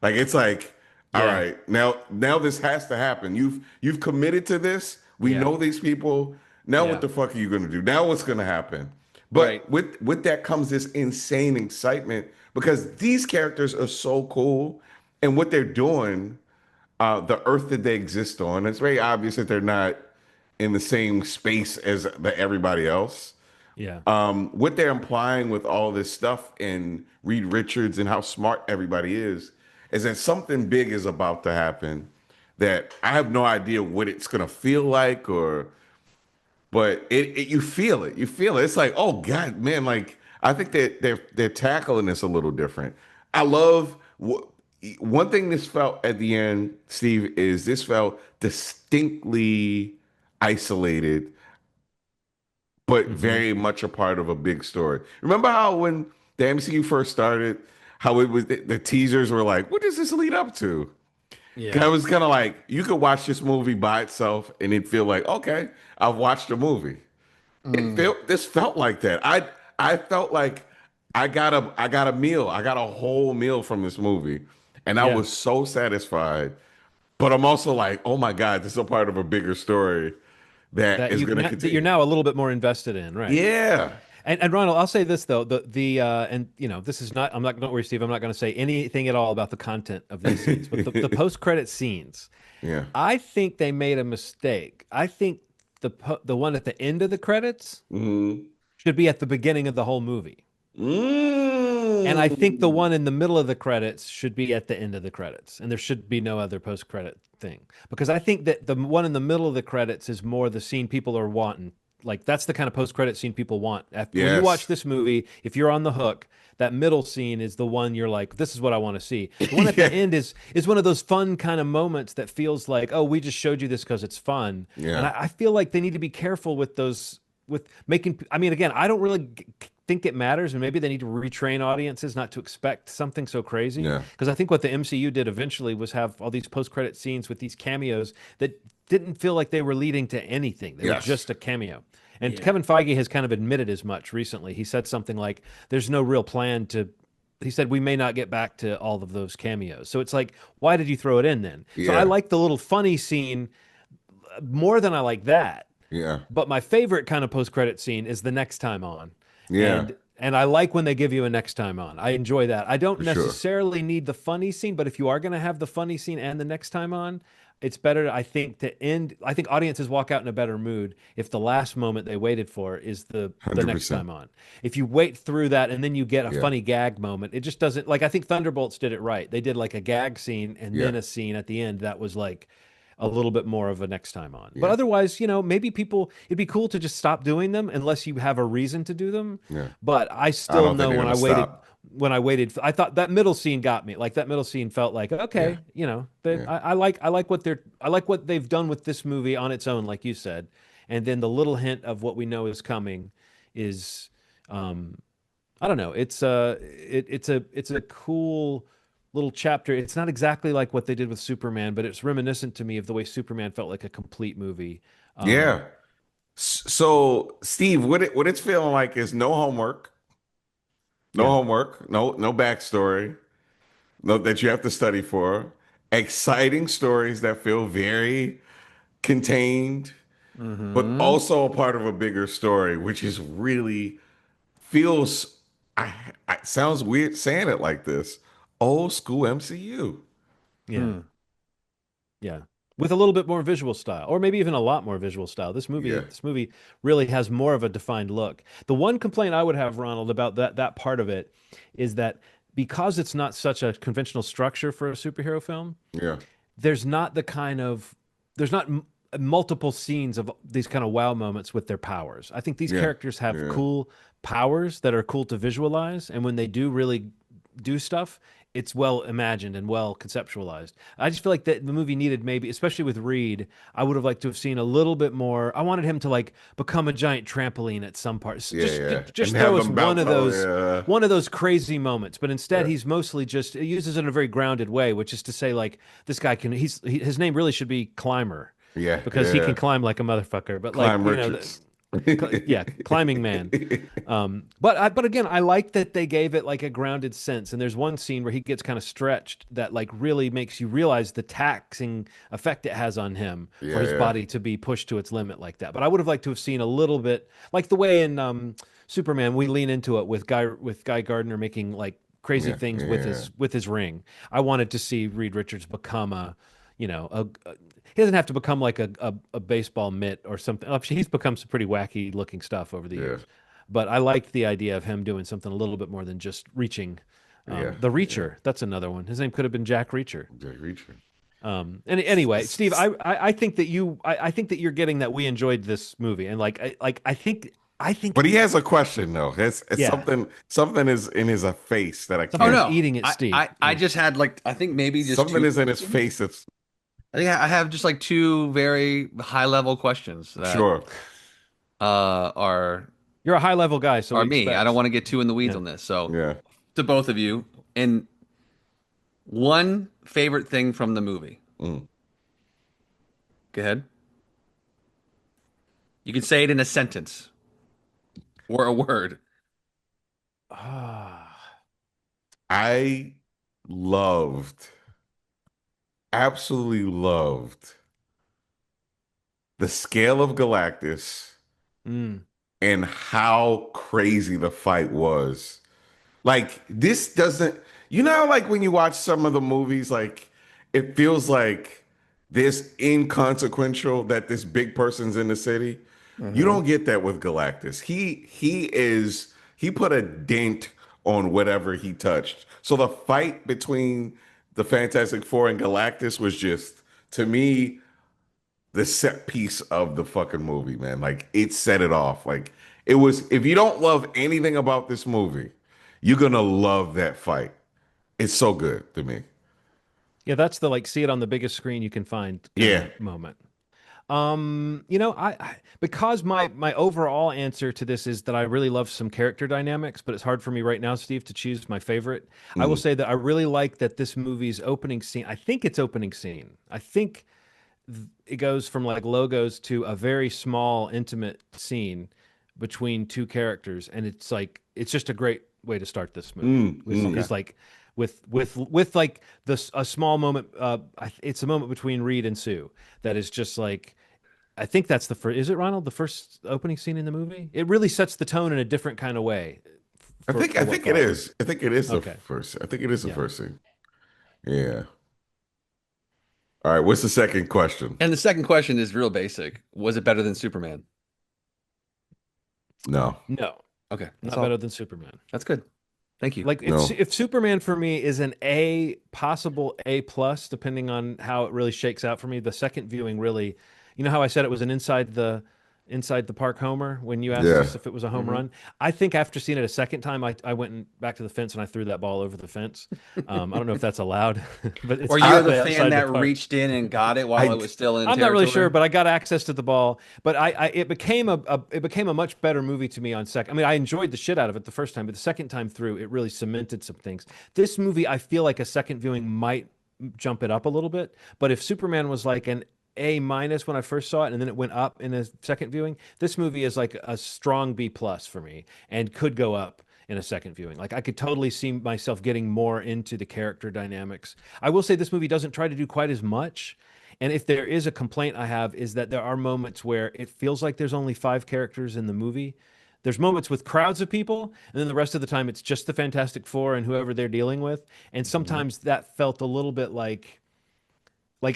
Like it's like, all Yeah. right, now this has to happen. You've committed to this. We Yeah. know these people. Now what Yeah. the fuck are you gonna do? Now what's gonna happen? Right. But with that comes this insane excitement because these characters are so cool, and what they're doing the Earth that they exist on. It's very obvious that they're not in the same space as everybody else. Yeah. What they're implying with all this stuff in Reed Richards and how smart everybody is that something big is about to happen that I have no idea what it's gonna feel like or but you feel it. You feel it. It's like, oh God, man, like I think that they're tackling this a little different. I love one thing this felt at the end, Steve, is this felt distinctly isolated but Hmm. very much a part of a big story. Remember how when the MCU first started, how it was the teasers were like, what does this lead up to? 'Cause Yeah. I was kind of like, you could watch this movie by itself and it'd feel like, okay, I've watched a movie. Mm. This felt like that. I felt like I got a meal. I got a whole meal from this movie. And I Yeah. was so satisfied. But I'm also like, oh my God, this is a part of a bigger story that That is you gonna that you're continue. now a little bit more invested in, right? Yeah. And Ronald, I'll say this though, the and you know, this is not I'm not don't worry, Steve, I'm not going to say anything at all about the content of these scenes, but the post-credit scenes, Yeah. I think they made a mistake. I think the one at the end of the credits Hmm. should be at the beginning of the whole movie. And I think the Mm. one in the middle of the credits should be at the end of the credits. And there should be no other post-credit thing. Because I think that the one in the middle of the credits is more the scene people are wanting. Like that's the kind of post-credit scene people want. After, when you watch Yes. this movie, if you're on the hook, that middle scene is the one you're like, this is what I want to see. The one at the Yeah. end is one of those fun kind of moments that feels like, oh, we just showed you this because it's fun. And Yeah. I feel like they need to be careful with those with making. I mean, again, I don't really think it matters, and maybe they need to retrain audiences not to expect something so crazy. Yeah. Because I think what the MCU did eventually was have all these post-credit scenes with these cameos that didn't feel like they were leading to anything. They were Yes. just a cameo. And Yeah. Kevin Feige has kind of admitted as much recently. He said something like, "There's no real plan to." He said we may not get back to all of those cameos. So it's like, why did you throw it in then? So I Yeah. like the little funny scene more than I like that. Yeah. But my favorite kind of post-credit scene is the next time on. Yeah. And I like when they give you a next time on. I enjoy that. I don't For sure. necessarily need the funny scene, but if you are going to have the funny scene and the next time on, it's better, I think, to end. I think audiences walk out in a better mood if the last moment they waited for is the next 100%. time on. If you wait through that and then you get a Yeah. funny gag moment, it just doesn't like I think Thunderbolts did it right. They did like a gag scene and Yeah. then a scene at the end that was like a little bit more of a next time on. But Yeah. otherwise, you know, maybe people, it'd be cool to just stop doing them unless you have a reason to do them. Yeah. But I I still don't think know they're when gonna I waited, stop. I thought that middle scene got me. Like that middle scene felt like, Yeah. okay, you know, Yeah. I like I like what they've done with this movie on its own, like you said. And then the little hint of what we know is coming is, um, I don't know. It's a cool little chapter. It's not exactly like what they did with Superman, but it's reminiscent to me of the way Superman felt like a complete movie. Yeah. So, Steve, what it's feeling like is no Yeah, homework, no backstory, no that you have to study for. Exciting stories that feel very contained, but Hmm. also a part of a bigger story, which is really feels. I sounds weird saying it like this. Old school MCU. yeah, Hmm. yeah. With a little bit more visual style, or maybe even a lot more visual style. Yeah. This movie really has more of a defined look. The one complaint I would have, Ronald, about that part of it is that because it's not such a conventional structure for a superhero film, Yeah. there's not the kind of there's not multiple scenes of these kind of wow moments with their powers. I think these Yeah. characters have Yeah. cool powers that are cool to visualize, and when they do really do stuff, it's well imagined and well conceptualized. I just feel like that the movie needed maybe, especially with Reed, I would have liked to have seen a little bit more. I wanted him to like become a giant trampoline at some parts. Yeah. Yeah. And Just have throw us them bounce out. one of those crazy moments. But instead, Yeah. he's mostly just he uses it in a very grounded way, which is to say, like this guy can. His name really should be Climber Yeah. because he can Yeah. climb like a motherfucker. But like Climb you know, Richards. yeah, climbing man. But again, I like that they gave it like a grounded sense. And there's one scene where he gets kind of stretched that like really makes you realize the taxing effect it has on him for Yeah, his yeah, body to be pushed to its limit like that. But I would have liked to have seen a little bit like the way in Superman we lean into it with Guy Gardner making like crazy yeah, things yeah, with his ring. I wanted to see Reed Richards become a you know, he doesn't have to become like a baseball mitt or something. He's become some pretty wacky looking stuff over the yeah, years. But I liked the idea of him doing something a little bit more than just reaching. yeah, The yeah. Reacher, that's another one. His name could have been Jack Reacher. Jay Reacher. And anyway, Steve, I think that I think that you're getting that we enjoyed this movie, and I think But he has a question though. It's yeah, something is in his face that I Oh something's can't. no, eating at Steve. I just had like I think maybe just Something two is in his questions. face that's I think I have just like two very high level questions that sure. are You're a high level guy, so we me. I don't expect. want to get too in the weeds Yeah. on this. So Yeah. to both of you, and one favorite thing from the movie. Mm. Go ahead. You can say it in a sentence or a word. Ah. I loved, absolutely loved the scale of Galactus Mm. and how crazy the fight was. Like this doesn't, you know, how, like when you watch some of the movies, like it feels like this inconsequential that this big person's in the city. You Hmm. don't get that with Galactus. He put a dent on whatever he touched. So the fight between the Fantastic Four and Galactus was just, to me, the set piece of the fucking movie, man. Like it set it off. Like it was, if you don't love anything about this movie, you're gonna love that fight. It's so good to me. Yeah, that's the like see it on the biggest screen you can find kind Yeah. of moment. I because my overall answer to this is that I really love some character dynamics, but it's hard for me right now, Steve, to choose my favorite. I will Mm. say that I really like that this movie's opening scene. I think it's opening scene. I think it goes from like logos to a very small, intimate scene between two characters, and it's like it's just a great way to start this movie. Mm. Okay. Is like with like this a small moment. It's a moment between Reed and Sue that is just like I think that's the first. Is it Ronald? The first opening scene in the movie. It really sets the tone in a different kind of way I for what think it follows. is. I think it is the Okay. first. I think it is the Yeah. first thing. Yeah. All right. What's the second question? And the second question is real basic. Was it better than Superman? No. No, Okay, that's not better all. than Superman. That's good. Thank you. Like No. if Superman for me is an A, possible A plus, depending on how it really shakes out for me. The second viewing really, you know how I said it was an inside the park homer when you asked Yeah. us if it was a home Hmm. run. I think after seeing it a second time, I went back to the fence and I threw that ball over the fence. I don't know if that's allowed, but it's Or you're I the basically fan outside the that park. reached in and got it while it I was still in I'm not really territory? sure, but I got access to the ball. But it became it became a much better movie to me on second. I mean, I enjoyed the shit out of it the first time, but the second time through, it really cemented some things. This movie, I feel like a second viewing might jump it up a little bit. But if Superman was like an A minus when I first saw it, and then it went up in a second viewing, this movie is like a strong B plus for me, and could go up in a second viewing. Like I could totally see myself getting more into the character dynamics. I will say this movie doesn't try to do quite as much. And if there is a complaint I have, is that there are moments where it feels like there's only five characters in the movie. There's moments with crowds of people, and then the rest of the time it's just the Fantastic Four and whoever they're dealing with. And Mhm. sometimes that felt a little bit like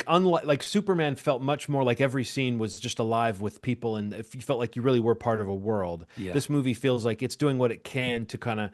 unlike like Superman felt much more like every scene was just alive with people, and if you felt like you really were part of a world. Yeah. This movie feels like it's doing what it can to kind of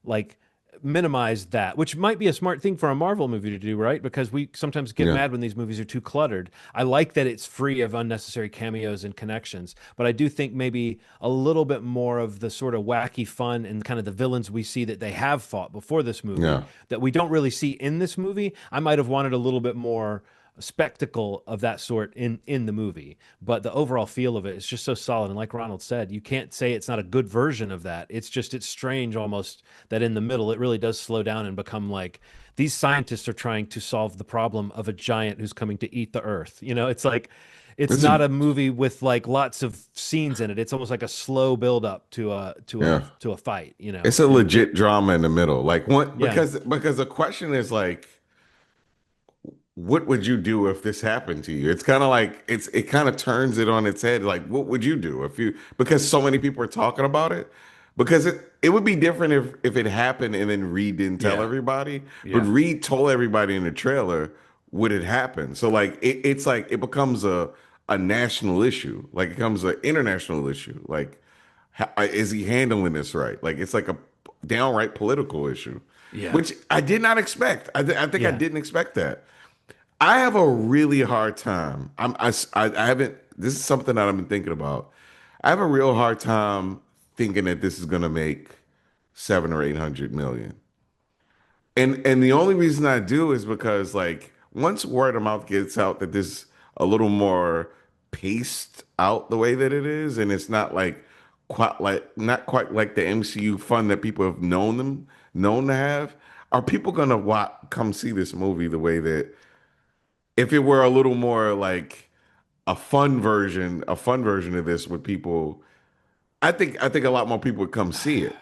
like minimize that, which might be a smart thing for a Marvel movie to do, right? Because we sometimes get Yeah. mad when these movies are too cluttered. I like that it's free of unnecessary cameos and connections, but I do think maybe a little bit more of the sort of wacky fun and kind of the villains we see that they have fought before this movie Yeah. that we don't really see in this movie. I might have wanted a little bit more spectacle of that sort in the movie, but the overall feel of it is just so solid. And like Ronald said, you can't say it's not a good version of that. It's just it's strange almost that in the middle it really does slow down and become like these scientists are trying to solve the problem of a giant who's coming to eat the earth. It's like it's It's not a a movie with like lots of scenes in it. It's almost like a slow build up yeah. to a fight, you know. It's a And it legit drama in the middle. Like one yeah. because the question is like, what would you do if this happened to you? It's kind of like it kind of turns it on its head. Like, what would you do if you because so many people are talking about it? Because it would be different if it happened and then Reed didn't tell Yeah. everybody, but Yeah. Reed told everybody in the trailer what had happened. So like it's like it becomes a national issue. Like it becomes an international issue. Like how, is he handling this right? Like it's like a downright political issue, Yeah. which I did not expect. I think I Yeah. didn't expect that. I have a really hard time. I haven't, this is something that I've been thinking about. I have a real hard time thinking that this is going to make 700 or 800 million. And the only reason I do is because like once word of mouth gets out that this a little more paced out the way that it is, and it's not like not quite like the MCU fun that people have known to have. Are people gonna come see this movie the way that if it were a little more like a fun version of this with people? I think a lot more people would come see it.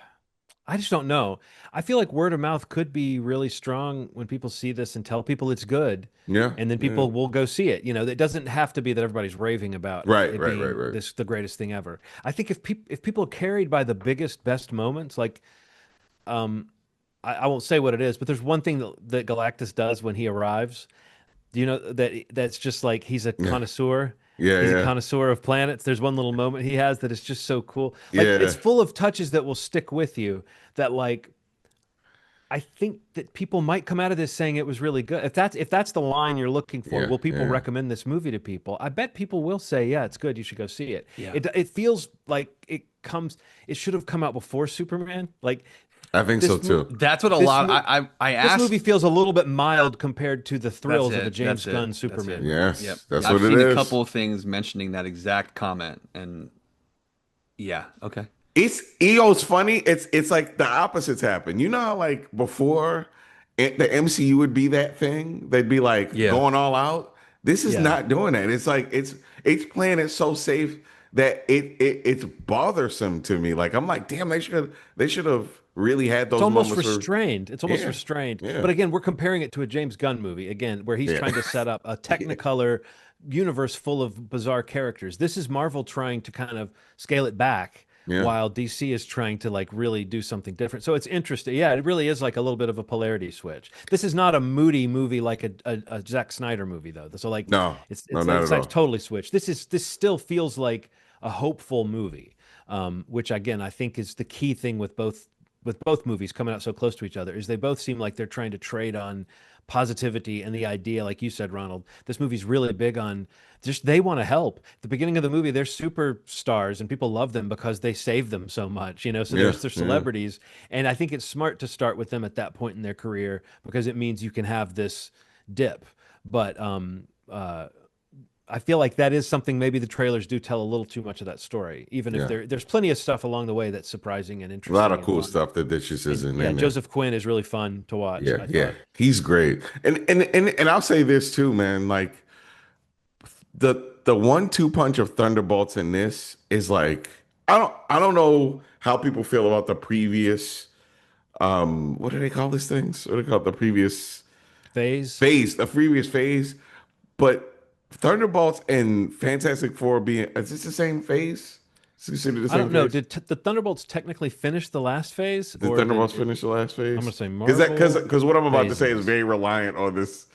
I just don't know. I feel like word of mouth could be really strong when people see this and tell people it's good, Yeah, and then yeah. people will go see it. It doesn't have to be that everybody's raving about Right, it right, right, being right. this the greatest thing ever. I think if people are carried by the biggest best moments, like um, I won't say what it is, but there's one thing that Galactus does when he arrives. Do you know that's just like he's a Yeah, connoisseur? yeah, He's a yeah, connoisseur of planets. There's one little moment he has that is just so cool. Like yeah, it's full of touches that will stick with you that like I think that people might come out of this saying it was really good. If that's the line you're looking for, yeah, will people yeah. recommend this movie to people? I bet people will say, yeah, it's good. You should go see it. Yeah. It feels like it should have come out before Superman. Like I think so this mo too. That's what a this lot mo I this movie asked. feels a little bit mild compared to the That's thrills of a it. James That's it. Gunn That's Superman it. movie. Yep. Yes, that's I've what it seen a is. couple of things mentioning that exact comment, and yeah, okay. It's EO's funny. It's like the opposites happen. You know how like before the MCU would be that thing, they'd be like Yeah. going all out. This is Yeah. not doing that. It's like it's playing it so safe that it's bothersome to me. Like I'm like, damn, they should have really had It's those almost moments where restrained. It's almost yeah, restrained. yeah, But again, we're comparing it to a James Gunn movie, again, where he's yeah, trying to set up a Technicolor universe full of bizarre characters. This is Marvel trying to kind of scale it back yeah, while DC is trying to like really do something different. So it's interesting. Yeah, it really is like a little bit of a polarity switch. This is not a moody movie like a Zack Snyder movie though. So like no, it's no, it's not it's at like all. totally switched. This still feels like a hopeful movie. Which again I think is the key thing with both movies coming out so close to each other is they both seem like they're trying to trade on positivity and the idea, like you said, Ronald. This movie's really big on just they want to help. At the beginning of the movie, they're superstars and people love them because they save them so much, So Yeah, they're yeah, celebrities, and I think it's smart to start with them at that point in their career because it means you can have this dip. But I feel like that is something maybe the trailers do tell a little too much of that story, even if yeah. there's plenty of stuff along the way that's surprising and A lot interesting of and cool fun. stuff that just And isn't yeah, in there. Joseph Quinn is really fun to watch, Yeah, I yeah. thought. He's great. And I'll say this too, man. Like the 1-2 punch of Thunderbolts in this is like I don't know how people feel about the previous what do they call these things? What do they call it? The previous Phase. phase, the previous phase. But Thunderbolts and Fantastic Four being is this the same phase? Is it considered the I same don't know. phase? Did the Thunderbolts technically finish the last phase, Did or Thunderbolts did it? finish the last I'm gonna phase? say Because Marvel because what I'm about to say is phases. very reliant on this.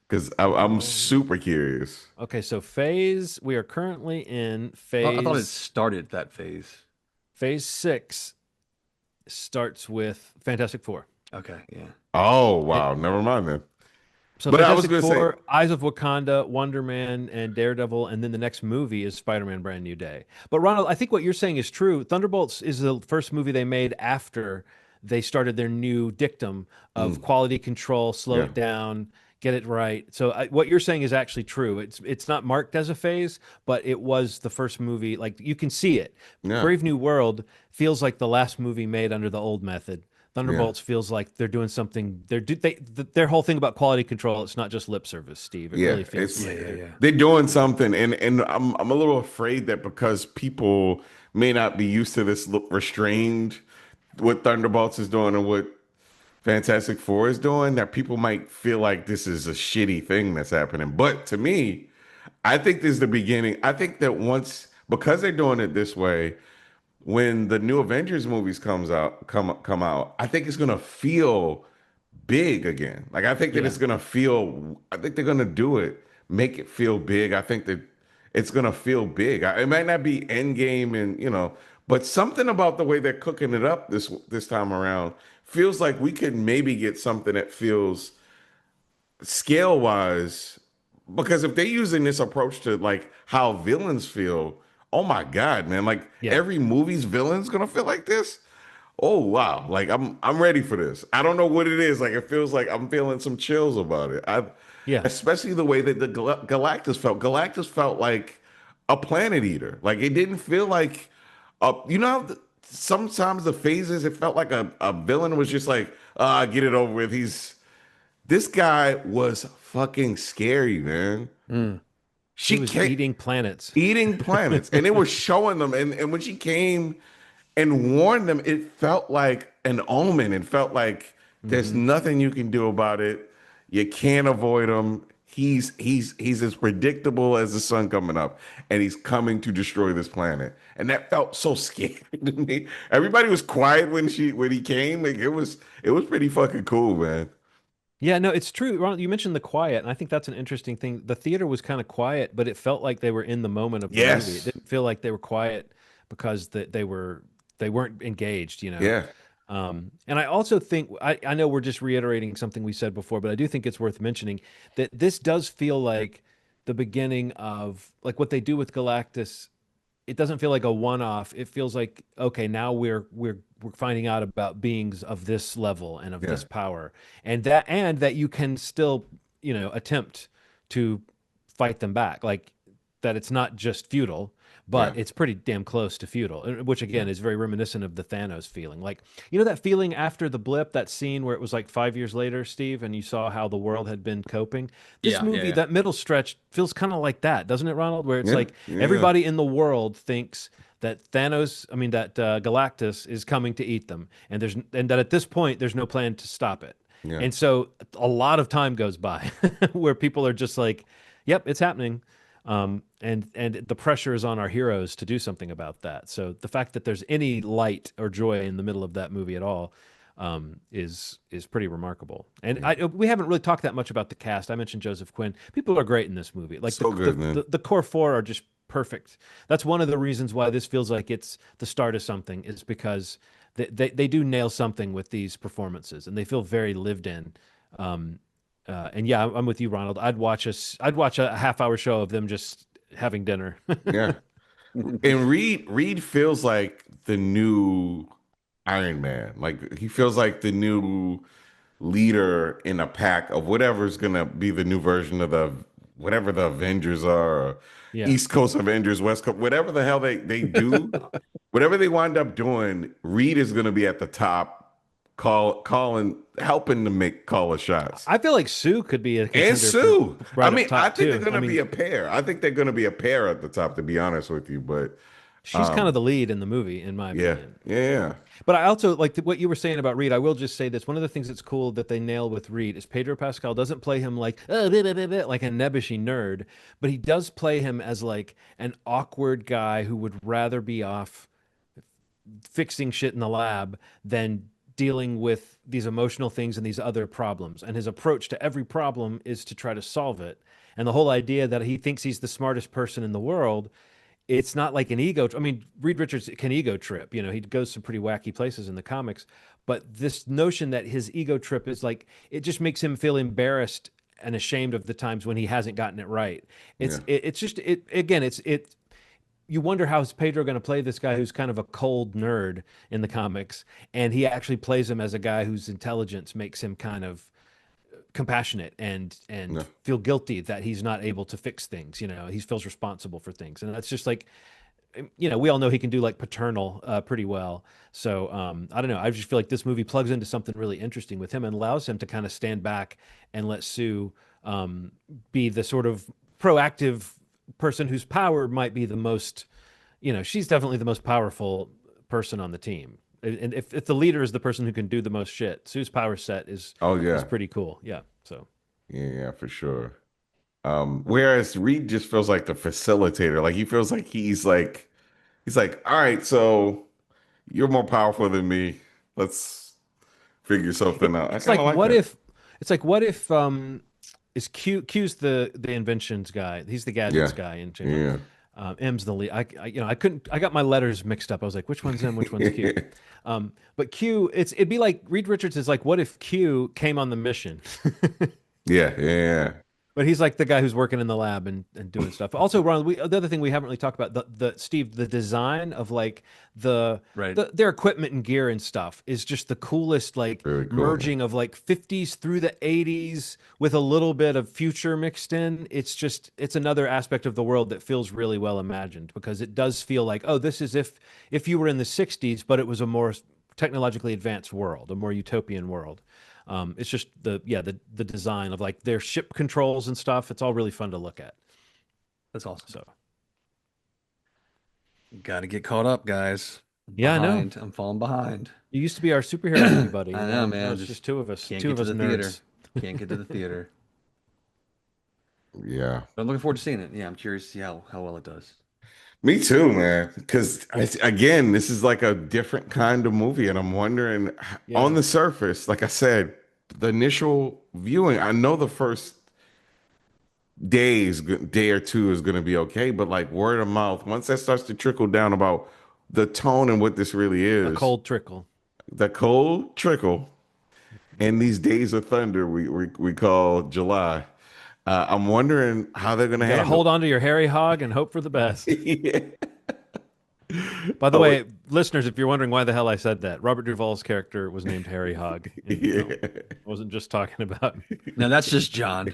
Because I'm Um, super curious. okay, so phase. We are currently in I thought it phase started that phase. phase six. Starts with Fantastic Four. Okay, yeah. Oh It, wow, never mind then. so But I was Fantastic gonna say, Four, Eyes of Wakanda, Wonder Man, and Daredevil, and then the next movie is Spider-Man: Brand New Day. But Ronald, I think what you're saying is true. Thunderbolts is the first movie they made after they started their new dictum of mm, quality control, slow yeah, it down, get it right. So what you're saying is actually true. It's not marked as a phase, but it was the first movie. Like you can see it. yeah, Brave New World feels like the last movie made under the old method. yeah, Thunderbolts feels like they're doing something. Their whole thing about quality control. It's not just lip service, Steve. It yeah. really feels It's Yeah, like yeah, they're. yeah. they're doing something, and I'm a little afraid that because people may not be used to this look restrained, what Thunderbolts is doing and what Fantastic Four is doing, that people might feel like this is a shitty thing that's happening. But to me, I think this is the beginning. I think that once because they're doing it this way, when the new Avengers movies come out, I think it's gonna feel big again. Like I think that Yeah, it's gonna feel. I think they're gonna do it, make it feel big. I think that it's gonna feel big. It might not be Endgame, and but something about the way they're cooking it up this time around feels like we could maybe get something that feels scale wise, because if they're using this approach to like how villains feel, oh my God, man, like yeah. every movie's villain's gonna feel like this. Oh wow, like I'm ready for this. I don't know what it is. Like it feels like I'm feeling some chills about it. Yeah. especially the way that the Galactus felt. Galactus felt like a planet eater. Like it didn't feel like, you know, sometimes the phases it felt like a villain was just like, ah, get it over with. This guy was fucking scary, man. Mm. He She was came eating planets. eating planets, and it was showing them. And when she came and warned them, it felt like an omen. It felt like there's Hmm. nothing you can do about it. You can't avoid him. He's as predictable as the sun coming up, and he's coming to destroy this planet. And that felt so scary to me. Everybody was quiet when he came. Like it was pretty fucking cool, man. Yeah, no, it's true. Ron, you mentioned the quiet, and I think that's an interesting thing. The theater was kind of quiet, but it felt like they were in the moment of the movie. It Yes. didn't feel like they were quiet because they weren't engaged, you know. Yeah. And I also think I know we're just reiterating something we said before, but I do think it's worth mentioning that this does feel like the beginning of like what they do with Galactus. It doesn't feel like a one-off. It feels like, okay, now we're finding out about beings of this level and of Yeah. this power, and that you can still, attempt to fight them back. Like that it's not just futile, Yeah. but it's pretty damn close to futile, which Yeah. again is very reminiscent of the Thanos feeling. Like, that feeling after the blip, that scene where it was like 5 years later, Steve, and you saw how the world had been coping. This Yeah, yeah, movie, yeah. that middle stretch feels kind of like that, doesn't it, Ronald? Where it's Yeah. like Yeah. everybody in the world thinks that Galactus is coming to eat them, and that at this point there's no plan to stop it. Yeah. And so a lot of time goes by where people are just like, "Yep, it's happening," and the pressure is on our heroes to do something about that. So the fact that there's any light or joy in the middle of that movie at all is pretty remarkable. And Yeah. we haven't really talked that much about the cast. I mentioned Joseph Quinn. People are great in this movie. Like So good, man. the core four are just perfect. That's one of the reasons why this feels like it's the start of something, is because they do nail something with these performances, and they feel very lived in. Um, and yeah, I'm with you, Ronald. I'd watch a half-hour show of them just having dinner. Yeah. And Reed feels like the new Iron Man. Like he feels like the new leader in a pack of whatever's gonna be the new version of the whatever the Avengers are, or Yeah. East Coast Avengers, West Coast, whatever the hell they do, whatever they wind up doing, Reed is gonna be at the top, calling, helping to call the shots. I feel like Sue could be a And contender for Sue. I right up mean, I top think they're too. going I to be mean, a pair. I think they're going to be a pair at the top, to be honest with you. But she's kind of the lead in the movie, in my yeah, opinion. yeah, But I also like what you were saying about Reed. I will just say this: one of the things that's cool that they nail with Reed is Pedro Pascal doesn't play him like like a nebbishy nerd, but he does play him as like an awkward guy who would rather be off fixing shit in the lab than dealing with these emotional things and these other problems. And his approach to every problem is to try to solve it. And the whole idea that he thinks he's the smartest person in the world, it's not like an ego. I mean, Reed Richards can ego trip. He goes some pretty wacky places in the comics. But this notion that his ego trip is like, it just makes him feel embarrassed and ashamed of the times when he hasn't gotten it right. yeah, It's just it again. It you wonder how is Pedro going to play this guy who's kind of a cold nerd in the comics, and he actually plays him as a guy whose intelligence makes him kind of compassionate and yeah, feel guilty that he's not able to fix things. He feels responsible for things, and that's just like, we all know he can do like paternal pretty well. So I don't know. I just feel like this movie plugs into something really interesting with him and allows him to kind of stand back and let Sue be the sort of proactive person whose power might be the most, she's definitely the most powerful person on the team. And if the leader is the person who can do the most shit, Sue's power set oh is yeah, pretty cool. Yeah. So yeah, yeah, for sure. Whereas Reed just feels like the facilitator. Like he feels like he's like, all right, so you're more powerful than me. Let's figure something out. I it's kind like of like that. what if is Q's the inventions guy. He's the gadgets Yeah, guy in Chamber. yeah, M's the lead. I couldn't. I got my letters mixed up. I was like, which one's M, which one's Q? But Q, it'd be like Reed Richards is like, what if Q came on the mission? yeah, yeah, yeah. But he's like the guy who's working in the lab and doing stuff. Also, Ron, the other thing we haven't really talked about the Steve, the design of like the Right. their equipment and gear and stuff is just the coolest, like Very cool. merging of like 50s through the 80s with a little bit of future mixed in. It's another aspect of the world that feels really well imagined because it does feel like, oh, this is if you were in the 60s, but it was a more technologically advanced world, a more utopian world. It's just the design of like their ship controls and stuff. It's all really fun to look at. That's awesome. So Got to get caught up, guys. I'm yeah, I know. behind. I'm falling behind. You used to be our superhero movie buddy, I and know, now man. it's just Just can't two get of to us the theater. nerds. Can't get to the theater. Yeah. But I'm looking forward to seeing it. Yeah, I'm curious to see how well it does. Me too, man. Because again, this is like a different kind of movie, and I'm wondering on Yeah, the surface, like I said, the initial viewing, I know the first day or two is going to be okay, but like word of mouth, once that starts to trickle down about the tone and what this really a is, cold trickle. the cold trickle and these days of thunder we call July. I'm wondering how they're going You to got to handle. hold on to your hairy hog and hope for the best. Yeah. By the Oh, wait. way, listeners, if you're wondering why the hell I said that, Robert Duvall's character was named Harry Hog in the film. Yeah. I wasn't just talking about No, that's just John.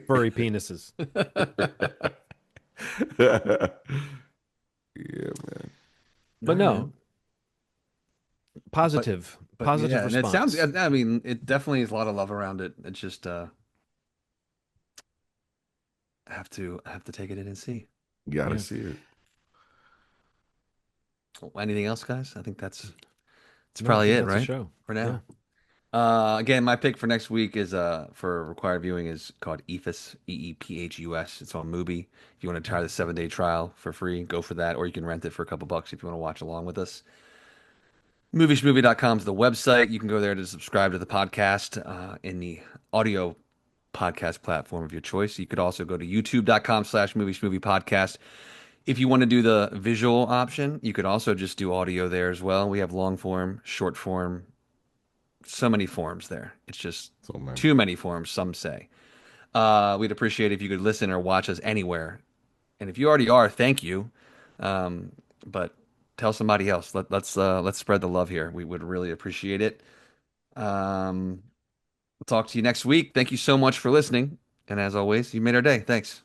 furry penises. Yeah, man. But All right. no, But but positive yeah, and it sounds. response. I mean, it definitely is a lot of love around it. It's just I have to take it in and see. You gotta Yeah. see it. Anything else, guys? I think that's No, I probably think it, that's a right? show. For Yeah. now. Again, my pick for next week is for required viewing is called Eephus, Eephus. It's on Mubi. If you want to try the 7-day trial for free, go for that, or you can rent it for a couple bucks if you want to watch along with us. Movieschmovie.com is the website. You can go there to subscribe to the podcast in the audio podcast platform of your choice. You could also go to youtube.com/movie podcast. If you want to do the visual option, you could also just do audio there as well. We have long form, short form, so many forms there. It's just So man. too many forms, some say. We'd appreciate if you could listen or watch us anywhere. And if you already are, thank you. But tell somebody else. Let's spread the love here. We would really appreciate it. We'll talk to you next week. Thank you so much for listening. And as always, you made our day. Thanks.